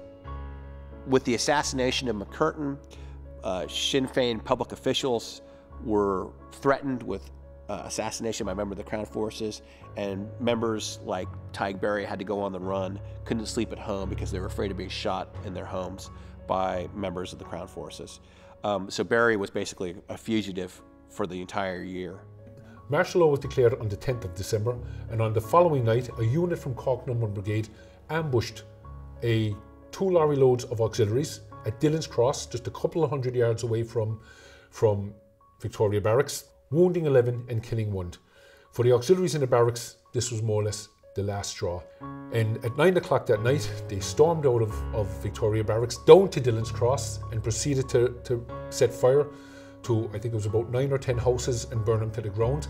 Speaker 7: with the assassination of McCurtain, Sinn Féin public officials were threatened with assassination by members of the Crown Forces, and members like Tadhg Barry had to go on the run, couldn't sleep at home because they were afraid of being shot in their homes by members of the Crown Forces. So Barry was basically a fugitive for the entire year.
Speaker 10: Martial law was declared on the 10th of December, and on the following night, a unit from Cork No. 1 Brigade ambushed 2 lorry loads of auxiliaries at Dillon's Cross, just a couple of hundred yards away from Victoria Barracks, wounding 11 and killing 1. For the auxiliaries in the barracks, this was more or less the last straw. And at 9 o'clock that night, they stormed out of Victoria Barracks down to Dillon's Cross and proceeded to set fire to, I think it was about 9 or 10 houses and burn them to the ground.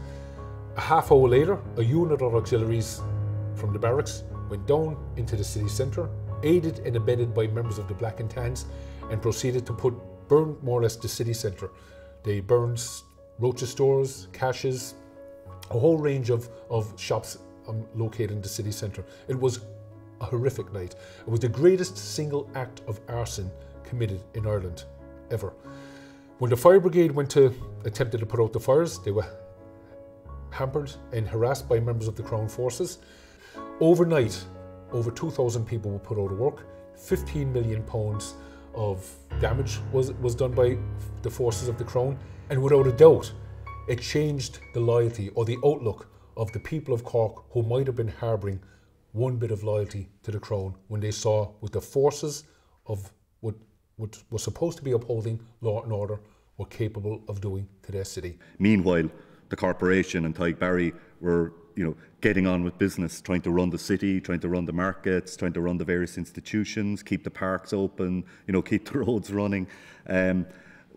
Speaker 10: A half hour later, a unit of auxiliaries from the barracks went down into the city centre, aided and abetted by members of the Black and Tans, and proceeded to burn more or less the city centre. They burned Roach's stores, caches, a whole range of shops located in the city centre. It was a horrific night. It was the greatest single act of arson committed in Ireland ever. When the fire brigade attempted to put out the fires, they were hampered and harassed by members of the Crown Forces. Overnight, over 2,000 people were put out of work. 15 million pounds of damage was done by the forces of the Crown, and without a doubt, it changed the loyalty or the outlook of the people of Cork who might have been harbouring one bit of loyalty to the Crown when they saw what the forces of what was supposed to be upholding law and order were capable of doing to their city.
Speaker 6: Meanwhile, the corporation and Tadhg Barry were, getting on with business, trying to run the city, trying to run the markets, trying to run the various institutions, keep the parks open, keep the roads running.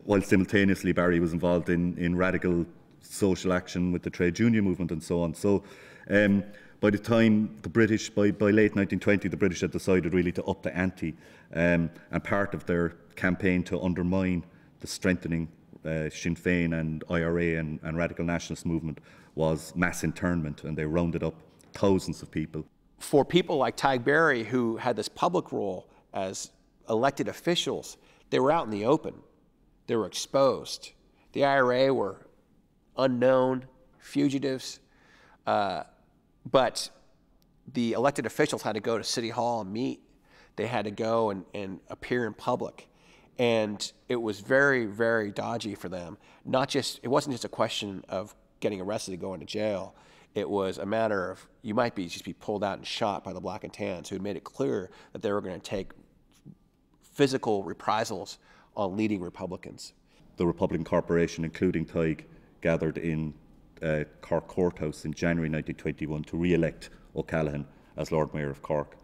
Speaker 6: While simultaneously Barry was involved in radical social action with the trade union movement and so on. So by the time the British, by late 1920, the British had decided really to up the ante, and part of their campaign to undermine the strengthening Sinn Féin and IRA and radical nationalist movement was mass internment, and they rounded up thousands of people.
Speaker 7: For people like Tadhg Barry, who had this public role as elected officials, they were out in the open. They were exposed. The IRA were unknown fugitives, but the elected officials had to go to City Hall and meet. They had to go and appear in public. And it was very, very dodgy for them. It wasn't just a question of getting arrested and going to jail. It was a matter of, you might just be pulled out and shot by the Black and Tans, who had made it clear that they were going to take physical reprisals on leading Republicans.
Speaker 6: The Republican Corporation, including Tadhg, gathered in Cork Courthouse in January 1921 to re-elect O'Callaghan as Lord Mayor of Cork.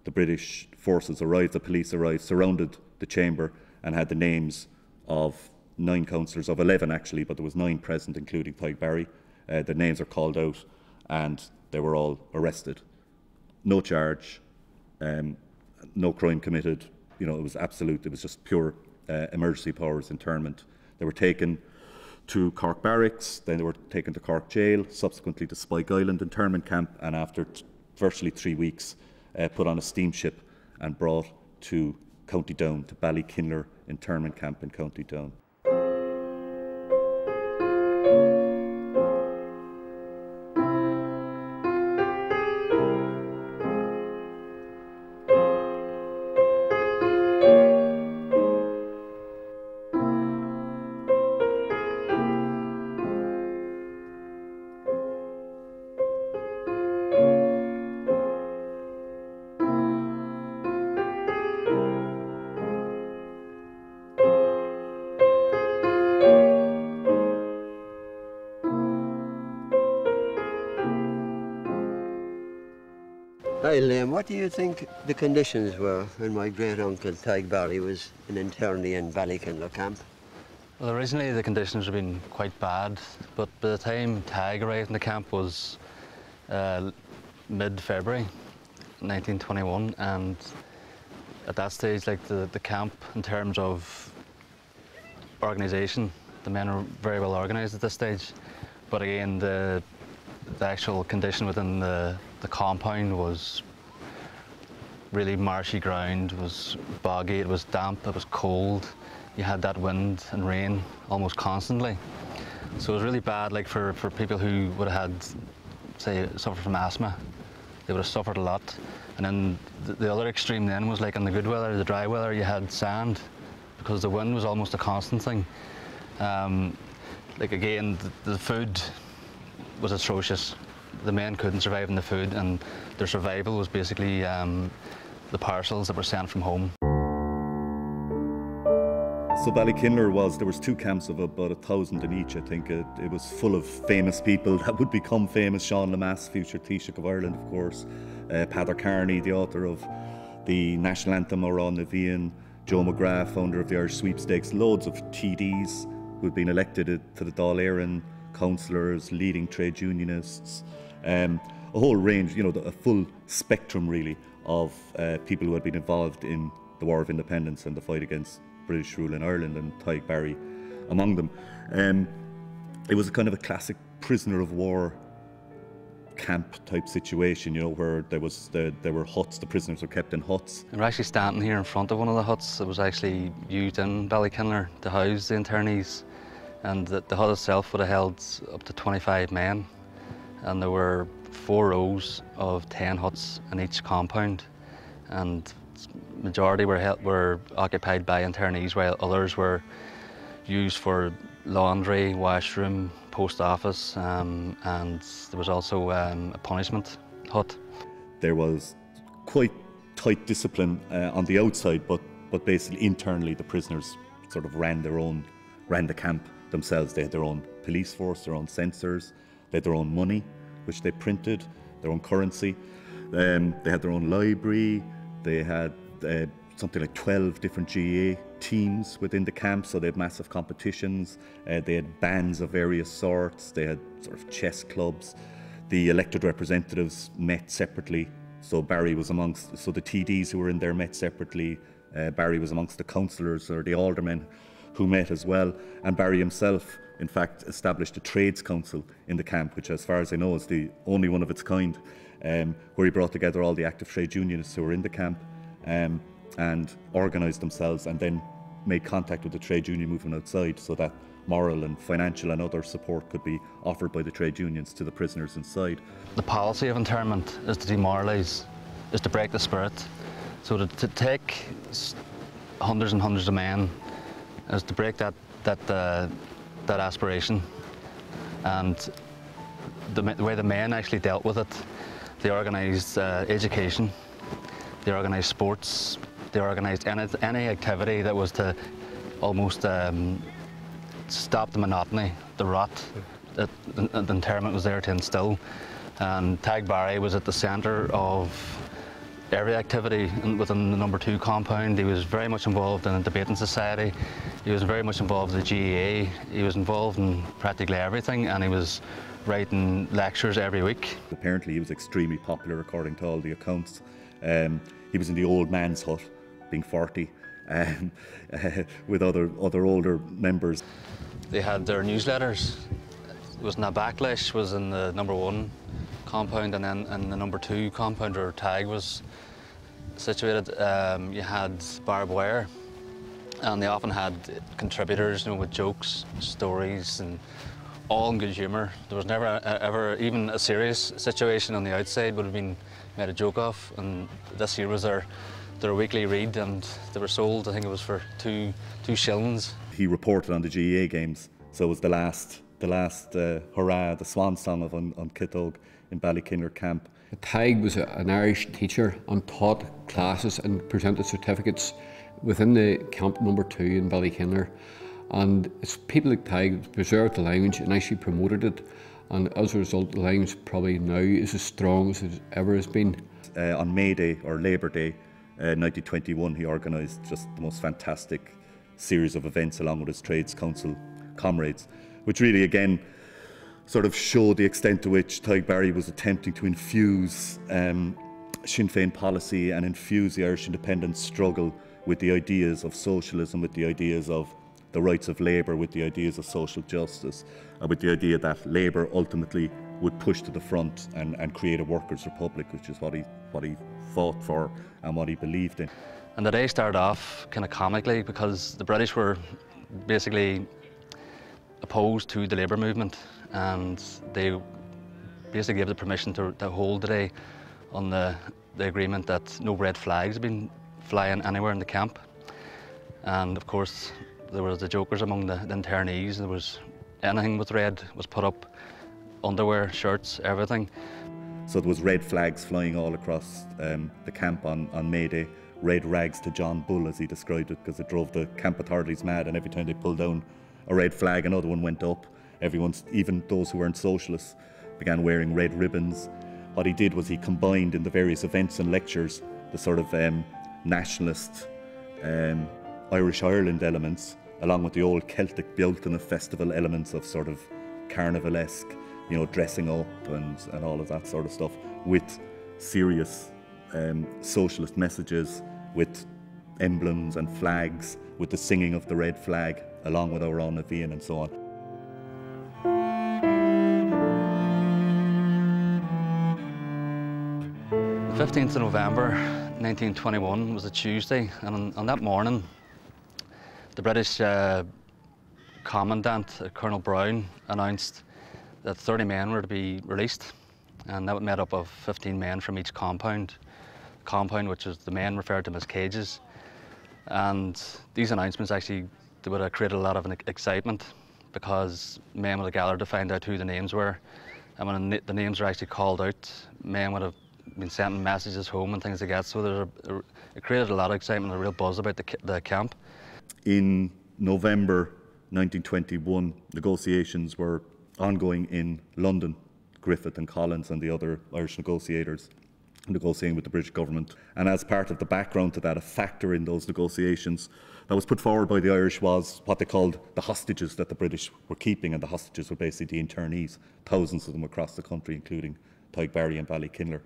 Speaker 6: The British forces arrived, the police arrived, surrounded the chamber and had the names of 9 councillors, of 11 actually, but there was 9 present, including Tadhg Barry. The names are called out and they were all arrested. No charge, no crime committed. It was absolute, it was just pure emergency powers internment. They were taken to Cork Barracks, then they were taken to Cork Jail, subsequently to Spike Island internment camp, and after virtually 3 weeks put on a steamship and brought to County Down, to Ballykinler internment camp in County Down.
Speaker 8: Neil, what do you think the conditions were when my great-uncle Tadhg Barry was in internee in Ballykinler camp?
Speaker 12: Well, originally the conditions had been quite bad, but by the time Tadhg arrived in the camp was mid-February 1921, and at that stage, like the camp, in terms of organisation, the men were very well organised at this stage. But again, the actual condition within the compound was really marshy ground, it was boggy, it was damp, it was cold. You had that wind and rain almost constantly. So it was really bad, like for people who would have had, say, suffered from asthma. They would have suffered a lot. And then the other extreme then was like in the good weather, the dry weather, you had sand because the wind was almost a constant thing. Like again, the food was atrocious. The men couldn't survive on the food, and their survival was basically the parcels that were sent from home.
Speaker 6: So Ballykinler there was two camps of about 1,000 in each, I think. It was full of famous people that would become famous. Sean Lemass, future Taoiseach of Ireland, of course. Peadar Carney, the author of the national anthem, Ora Navian. Joe McGrath, founder of the Irish Sweepstakes. Loads of TDs who had been elected to the Dáil Éireann, councillors, leading trade unionists. A whole range, you know, a full spectrum really of people who had been involved in the War of Independence and the fight against British rule in Ireland, and Tadhg Barry among them. It was a kind of a classic prisoner of war camp type situation, you know, where there were huts, the prisoners were kept in huts.
Speaker 12: We're actually standing here in front of one of the huts that was actually used in Ballykinler to house the internees, and the hut itself would have held up to 25 men, and there were 4 rows of 10 huts in each compound, and majority were occupied by internees, while others were used for laundry, washroom, post office, and there was also a punishment hut.
Speaker 6: There was quite tight discipline on the outside, but basically internally the prisoners sort of ran the camp themselves. They had their own police force, their own censors, they had their own money, which they printed, their own currency. They had their own library. They had something like 12 different GAA teams within the camp, so they had massive competitions. They had bands of various sorts. They had sort of chess clubs. The elected representatives met separately. So Barry was amongst, so the TDs who were in there met separately. Barry was amongst the councillors or the aldermen who met as well. And Barry himself, in fact, established a trades council in the camp, which as far as I know is the only one of its kind, where he brought together all the active trade unionists who were in the camp and organised themselves, and then made contact with the trade union movement outside so that moral and financial and other support could be offered by the trade unions to the prisoners inside.
Speaker 12: The policy of internment is to demoralise, is to break the spirit. So to take hundreds and hundreds of men is to break that aspiration. And the way the men actually dealt with it, they organised education, they organised sports, they organised any activity that was to almost stop the monotony, the rot that the internment was there to instill. And Tadhg Barry was at the centre of every activity within the No. 2 compound. He was very much involved in the debating society. He was very much involved in the GAA. He was involved in practically everything, and he was writing lectures every week.
Speaker 6: Apparently he was extremely popular according to all the accounts. He was in the old man's hut, being 40, with other older members.
Speaker 12: They had their newsletters. It was Backlash was in the No. 1 compound, and then in the No. 2 compound where Tadhg was situated, you had Barbed Wire, and they often had contributors, you know, with jokes, stories, and all in good humour. There was never ever even a serious situation on the outside would have been made a joke of. And this year was their weekly read, and they were sold, I think it was for two shillings.
Speaker 6: He reported on the GAA games, so it was the last hurrah, the swan song of on Tadhg in Ballykinler camp.
Speaker 13: Tadhg was an Irish teacher and taught classes and presented certificates within the camp No. 2 in Ballykinler. And it's people like Tadhg preserved the language and actually promoted it. And as a result, the language probably now is as strong as it ever has been.
Speaker 6: on May Day, or Labour Day, 1921, he organised just the most fantastic series of events along with his Trades Council comrades, which really again sort of showed the extent to which Tadhg Barry was attempting to infuse Sinn Féin policy and infuse the Irish independence struggle with the ideas of socialism, with the ideas of the rights of labour, with the ideas of social justice, and with the idea that labour ultimately would push to the front and create a workers' republic, which is what he fought for and what he believed in.
Speaker 12: And the day started off kind of comically because the British were basically opposed to the labour movement, and they basically gave the permission to hold the day on the agreement that no red flags had been flying anywhere in the camp. And of course there was the jokers among the internees. There was anything with red was put up, underwear, shirts, everything.
Speaker 6: So there was red flags flying all across the camp on May Day, red rags to John Bull, as he described it, because it drove the camp authorities mad, and every time they pulled down a red flag, another one went up. Everyone, even those who weren't socialists, began wearing red ribbons. What he did was he combined in the various events and lectures the sort of nationalist Irish Ireland elements, along with the old Celtic Bealtaine festival elements of sort of carnivalesque, you know, dressing up and all of that sort of stuff, with serious socialist messages, with emblems and flags, with the singing of the red flag, along with our own Navíon and so on.
Speaker 12: The 15th of November 1921 was a Tuesday, and on that morning the British Commandant, Colonel Brown, announced that 30 men were to be released, and that was made up of 15 men from each compound, which is the men referred to them as cages. And these announcements actually, they would have created a lot of excitement, because men would have gathered to find out who the names were, and when the names were actually called out, men would have been sending messages home and things like that. So it created a lot of excitement, a real buzz about the camp.
Speaker 6: In November 1921, negotiations were ongoing in London. Griffith and Collins and the other Irish negotiators negotiating with the British government. And as part of the background to that, a factor in those negotiations that was put forward by the Irish was what they called the hostages that the British were keeping, and the hostages were basically the internees, thousands of them across the country, including Tadhg Barry and Ballykinler.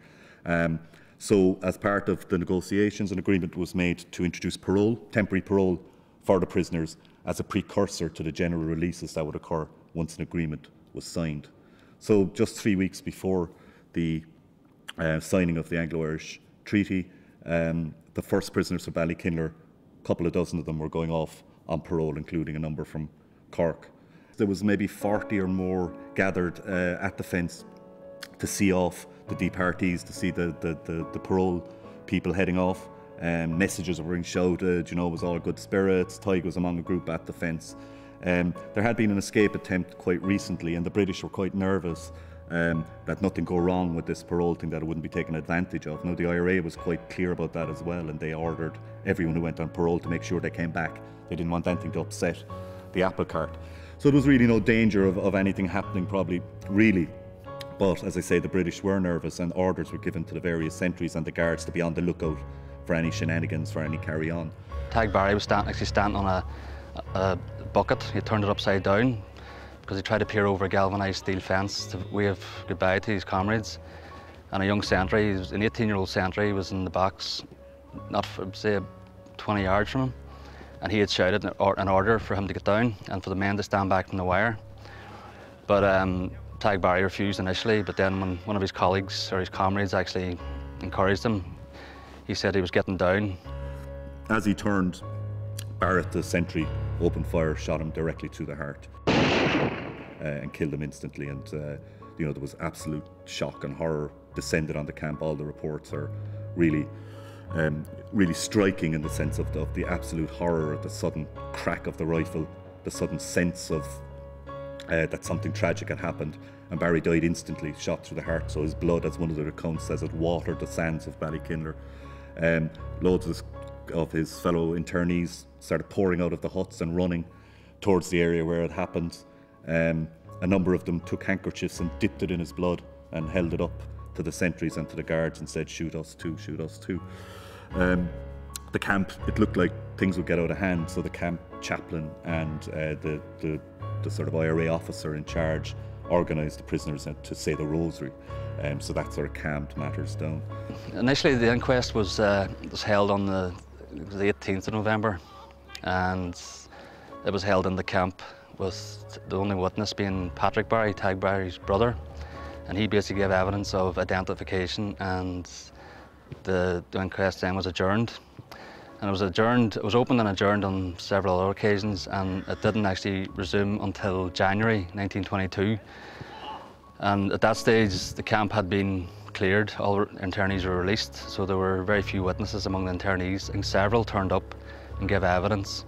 Speaker 6: So as part of the negotiations, an agreement was made to introduce parole, temporary parole for the prisoners, as a precursor to the general releases that would occur once an agreement was signed. So just 3 weeks before the signing of the Anglo-Irish Treaty, the first prisoners for Ballykinler, a couple of dozen of them were going off on parole, including a number from Cork. There was maybe 40 or more gathered at the fence to see off the departees, to see the parole people heading off. Messages were being shouted, you know, it was all good spirits. Tadhg was among a group at the fence. There had been an escape attempt quite recently, and the British were quite nervous that nothing go wrong with this parole thing, that it wouldn't be taken advantage of. Now, the IRA was quite clear about that as well, and they ordered everyone who went on parole to make sure they came back. They didn't want anything to upset the apple cart. So there was really no danger of anything happening, probably, really. But as I say, the British were nervous, and orders were given to the various sentries and the guards to be on the lookout for any shenanigans, for any carry-on.
Speaker 12: Tadhg Barry was actually standing on a bucket. He turned it upside down because he tried to peer over a galvanised steel fence to wave goodbye to his comrades. And a young sentry, an 18-year-old sentry, was in the box, not for, say, 20 yards from him. And he had shouted an order for him to get down and for the men to stand back from the wire. But Tadhg Barry refused initially, but then when one of his colleagues or his comrades actually encouraged him, he said he was getting down.
Speaker 6: As he turned, Barrett, the sentry, opened fire, shot him directly to the heart, and killed him instantly. And you know, there was absolute shock and horror descended on the camp. All the reports are really, really striking in the sense of the absolute horror, the sudden crack of the rifle, the sudden sense of that something tragic had happened. And Barry died instantly, shot through the heart. So his blood, as one of the accounts says, it watered the sands of Ballykinler. Loads of his fellow internees started pouring out of the huts and running towards the area where it happened. A number of them took handkerchiefs and dipped it in his blood and held it up to the sentries and to the guards and said, shoot us too, shoot us too. The camp, it looked like things would get out of hand, so the camp chaplain and the sort of IRA officer in charge organised the prisoners to say the rosary. So that sort of calmed matters down.
Speaker 12: Initially the inquest was held on the 18th of November, and it was held in the camp with the only witness being Tadhg Barry, Tadhg Barry's brother, and he basically gave evidence of identification, and the inquest then was adjourned. And it was opened and adjourned on several other occasions, and it didn't actually resume until January 1922. And at that stage, the camp had been cleared, all internees were released, so there were very few witnesses among the internees, and several turned up and gave evidence.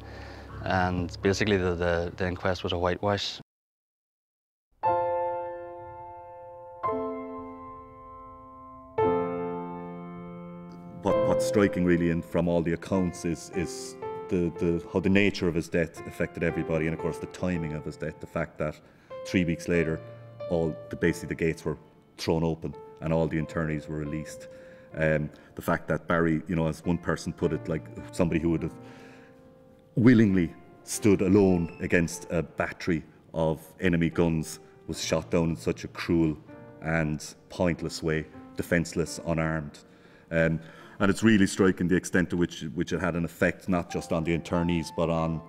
Speaker 12: And basically the inquest was a whitewash.
Speaker 6: What's striking really, and from all the accounts, is how the nature of his death affected everybody, and of course the timing of his death. The fact that 3 weeks later, basically the gates were thrown open and all the internees were released. The fact that Barry, as one person put it, like somebody who would have willingly stood alone against a battery of enemy guns, was shot down in such a cruel and pointless way, defenceless, unarmed. And it's really striking the extent to which it had an effect, not just on the internees, but on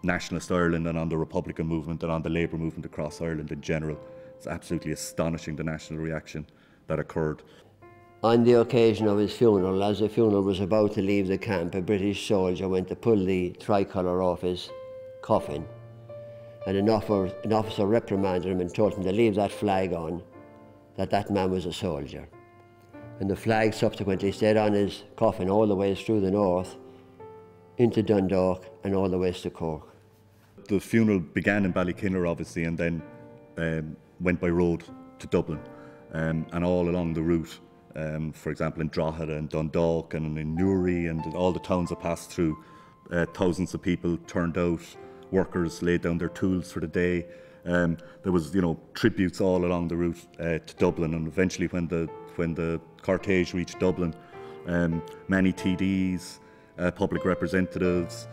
Speaker 6: nationalist Ireland and on the Republican movement and on the Labour movement across Ireland in general. It's absolutely astonishing, the national reaction that occurred.
Speaker 8: On the occasion of his funeral, as the funeral was about to leave the camp, a British soldier went to pull the tricolour off his coffin, and an officer reprimanded him and told him to leave that flag on, that man was a soldier. And the flag subsequently stayed on his coffin all the way through the north, into Dundalk and all the way to Cork.
Speaker 6: The funeral began in Ballykinler, obviously, and then went by road to Dublin. And all along the route, for example in Drogheda and Dundalk and in Newry and all the towns that passed through, thousands of people turned out, workers laid down their tools for the day. There was, tributes all along the route to Dublin, and eventually when the cortege reached Dublin, many TDs, public representatives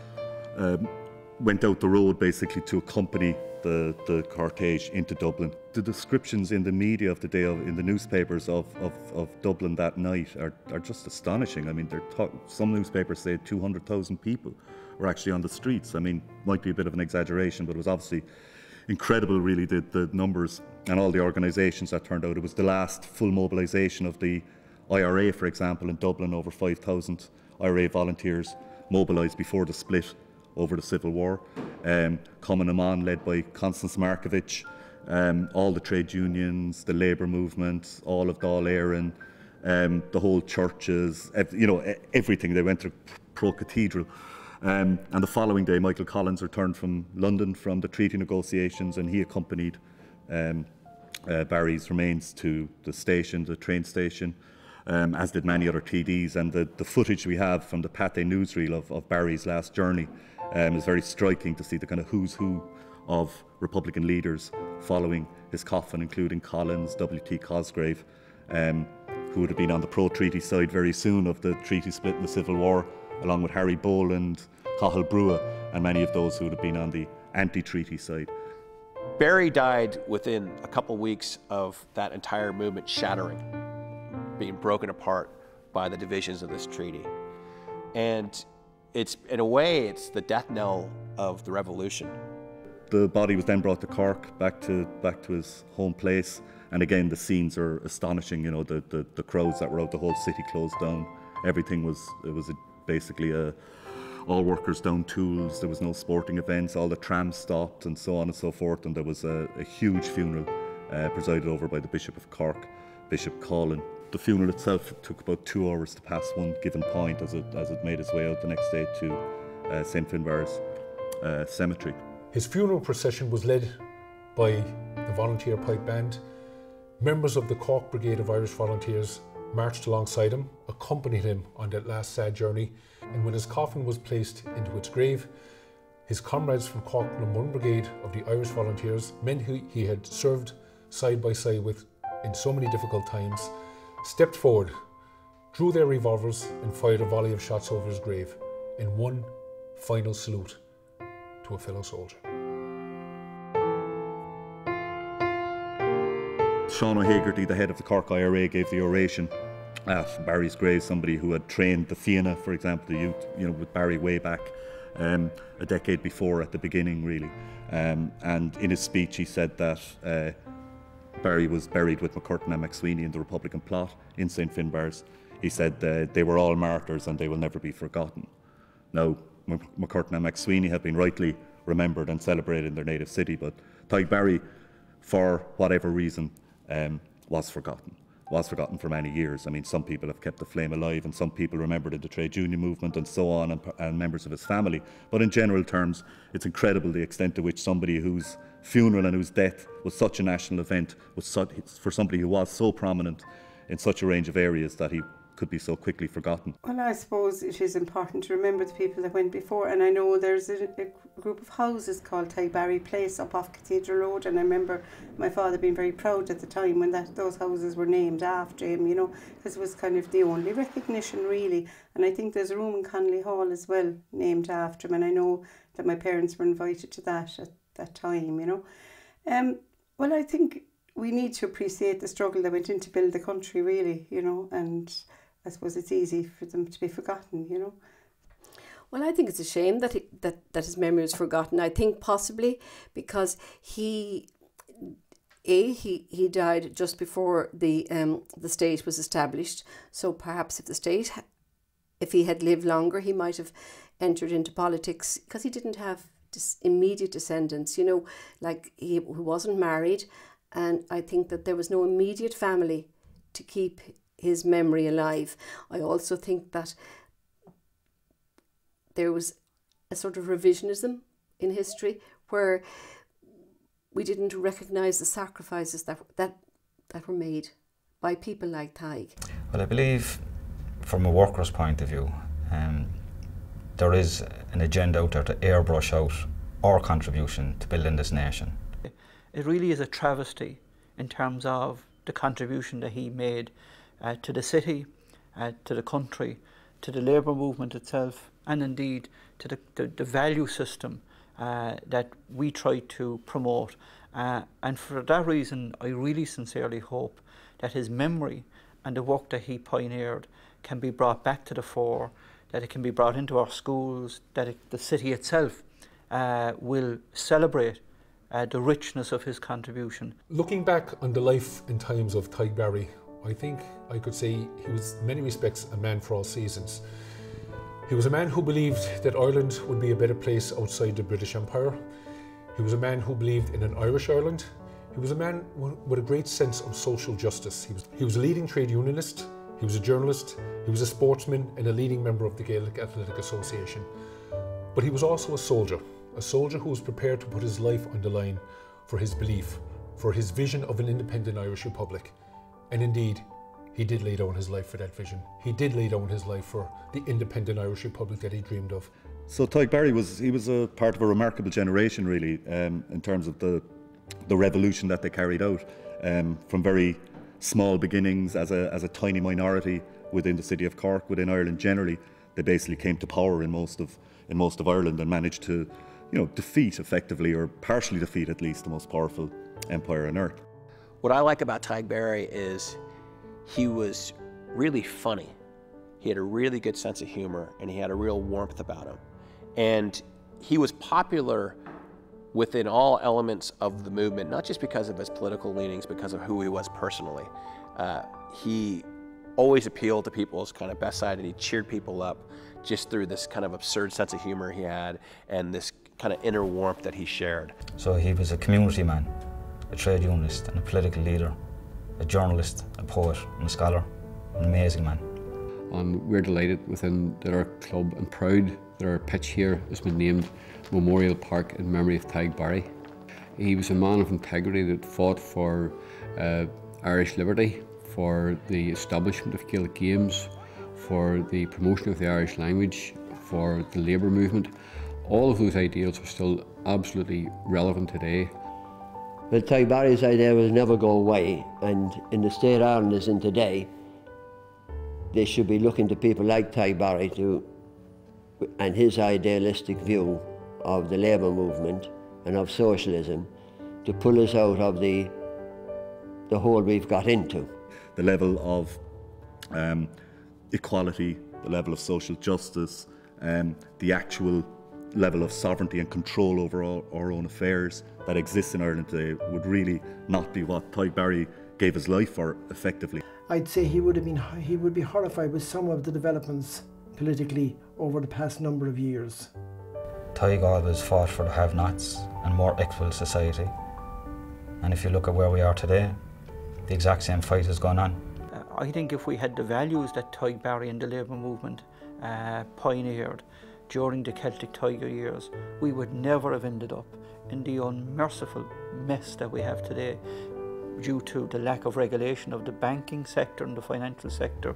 Speaker 6: went out the road basically to accompany the cortege into Dublin. The descriptions in the media of the day, in the newspapers of Dublin that night are just astonishing. I mean, some newspapers say 200,000 people were actually on the streets. I mean, might be a bit of an exaggeration, but it was obviously incredible, really, the numbers and all the organisations that turned out. It was the last full mobilisation of the IRA, for example, in Dublin. Over 5,000 IRA volunteers mobilised before the split over the Civil War. Common Amman, led by Constance Markovich, all the trade unions, the labour movement, all of Dáil Éireann, the whole churches, everything. They went to Pro-Cathedral. And the following day, Michael Collins returned from London from the treaty negotiations, and he accompanied Barry's remains to the train station, as did many other TDs. And the footage we have from the Pathé newsreel of Barry's last journey is very striking, to see the kind of who's who of Republican leaders following his coffin, including Collins, W.T. Cosgrave, who would have been on the pro-treaty side very soon of the treaty split in the Civil War, along with Harry Boland, Cathal Brugha, and many of those who would have been on the anti-treaty side.
Speaker 7: Barry died within a couple weeks of that entire movement shattering, being broken apart by the divisions of this treaty. And it's, in a way, it's the death knell of the revolution.
Speaker 6: The body was then brought to Cork, back to his home place, and again the scenes are astonishing. The crowds that were out, the whole city closed down. Everything was basically all workers down tools. There was no sporting events. All the trams stopped, and so on and so forth. And there was a huge funeral presided over by the Bishop of Cork, Bishop Collin. The funeral itself took about 2 hours to pass one given point as it made its way out the next day to St Finbarr's cemetery.
Speaker 10: His funeral procession was led by the volunteer pipe band. Members of the Cork Brigade of Irish Volunteers marched alongside him, accompanied him on that last sad journey, and when his coffin was placed into its grave, his comrades from Cork No. 1 Brigade of the Irish Volunteers, men who he had served side by side with in so many difficult times, stepped forward, drew their revolvers and fired a volley of shots over his grave in one final salute to a fellow soldier.
Speaker 6: Sean O'Hagerty, the head of the Cork IRA, gave the oration at Barry's grave, somebody who had trained the Fianna, for example, the youth, with Barry way back a decade before, at the beginning, really. And in his speech, he said that Barry was buried with McCurtain and McSweeney in the Republican plot in St Finbarrs. He said they were all martyrs and they will never be forgotten. Now, McCurtain and McSweeney have been rightly remembered and celebrated in their native city, but Tadhg Barry, for whatever reason, was forgotten for many years. I mean, some people have kept the flame alive and some people remembered in the trade union movement and so on, and members of his family. But in general terms, it's incredible the extent to which somebody whose funeral and whose death was such a national event, for somebody who was so prominent in such a range of areas, that he could be so quickly forgotten.
Speaker 9: Well, I suppose it is important to remember the people that went before, and I know there's a group of houses called Tadhg Barry Place up off Cathedral Road, and I remember my father being very proud at the time when those houses were named after him, because it was kind of the only recognition really. And I think there's a room in Connolly Hall as well named after him, and I know that my parents were invited to that at that time, Well, I think we need to appreciate the struggle that went in to build the country really, and I suppose it's easy for them to be forgotten,
Speaker 2: Well, I think it's a shame that his memory was forgotten. I think possibly because he died just before the state was established. So perhaps if he had lived longer, he might have entered into politics, because he didn't have immediate descendants. Like he wasn't married, and I think that there was no immediate family to keep his memory alive. I also think that there was a sort of revisionism in history where we didn't recognise the sacrifices that were made by people like Tadhg.
Speaker 5: Well, I believe from a worker's point of view, there is an agenda out there to airbrush out our contribution to building this nation.
Speaker 11: It really is a travesty in terms of the contribution that he made to the city, to the country, to the labour movement itself, and indeed to the value system that we try to promote. And for that reason, I really sincerely hope that his memory and the work that he pioneered can be brought back to the fore, that it can be brought into our schools, that the city itself will celebrate the richness of his contribution.
Speaker 10: Looking back on the life and times of Tadhg Barry, I think I could say he was in many respects a man for all seasons. He was a man who believed that Ireland would be a better place outside the British Empire. He was a man who believed in an Irish Ireland. He was a man with a great sense of social justice. He was a leading trade unionist, he was a journalist, he was a sportsman and a leading member of the Gaelic Athletic Association. But he was also a soldier who was prepared to put his life on the line for his belief, for his vision of an independent Irish Republic. And indeed, he did lay down his life for that vision. He did lay down his life for the independent Irish Republic that he dreamed of.
Speaker 6: So Tadhg Barry was a part of a remarkable generation, really, in terms of the revolution that they carried out, from very small beginnings as a tiny minority within the city of Cork, within Ireland generally. They basically came to power in most of Ireland and managed to, defeat effectively, or partially defeat at least, the most powerful empire on earth.
Speaker 7: What I like about Tadhg Barry is he was really funny. He had a really good sense of humor, and he had a real warmth about him. And he was popular within all elements of the movement, not just because of his political leanings, because of who he was personally. He always appealed to people's kind of best side, and he cheered people up just through this kind of absurd sense of humor he had and this kind of inner warmth that he shared.
Speaker 5: So he was a community man, a trade unionist and a political leader, a journalist, a poet and a scholar, an amazing man.
Speaker 13: And we're delighted within our club and proud that our pitch here has been named Memorial Park in memory of Tadhg Barry. He was a man of integrity that fought for Irish liberty, for the establishment of Gaelic games, for the promotion of the Irish language, for the labour movement. All of those ideals are still absolutely relevant today.
Speaker 8: Well, Tadhg Barry's idea will never go away, and in the state Ireland is in today, they should be looking to people like Tadhg Barry and his idealistic view of the labour movement and of socialism to pull us out of the hole we've got into.
Speaker 6: The level of equality, the level of social justice, the actual level of sovereignty and control over our own affairs that exists in Ireland today would really not be what Tadhg Barry gave his life for effectively.
Speaker 4: I'd say he would be horrified with some of the developments politically over the past number of years.
Speaker 5: Tadhg always fought for the have-nots and more equal society. And if you look at where we are today, the exact same fight is going on.
Speaker 11: I think if we had the values that Tadhg Barry and the labour movement pioneered during the Celtic Tiger years, we would never have ended up in the unmerciful mess that we have today due to the lack of regulation of the banking sector and the financial sector,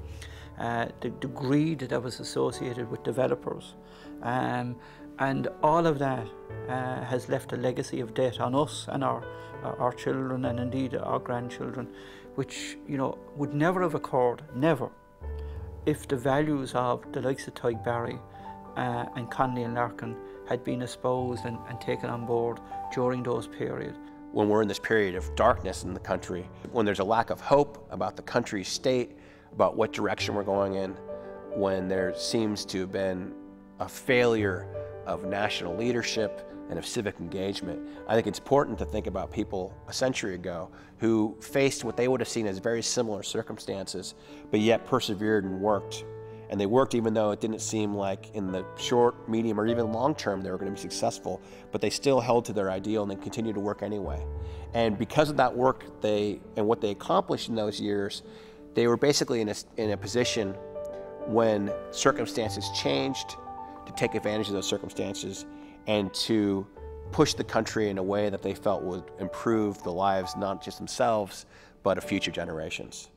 Speaker 11: the greed that was associated with developers, and all of that has left a legacy of debt on us and our children and indeed our grandchildren, which, you know, would never have occurred, never, if the values of the likes of Tadhg Barry and Connolly and Larkin had been espoused and taken on board during those periods.
Speaker 7: When we're in this period of darkness in the country, when there's a lack of hope about the country's state, about what direction we're going in, when there seems to have been a failure of national leadership and of civic engagement, I think it's important to think about people a century ago who faced what they would have seen as very similar circumstances, but yet persevered and worked. And they worked even though it didn't seem like in the short, medium, or even long term they were going to be successful, but they still held to their ideal and they continued to work anyway. And because of that work and what they accomplished in those years, they were basically in a position when circumstances changed to take advantage of those circumstances and to push the country in a way that they felt would improve the lives not just themselves, but of future generations.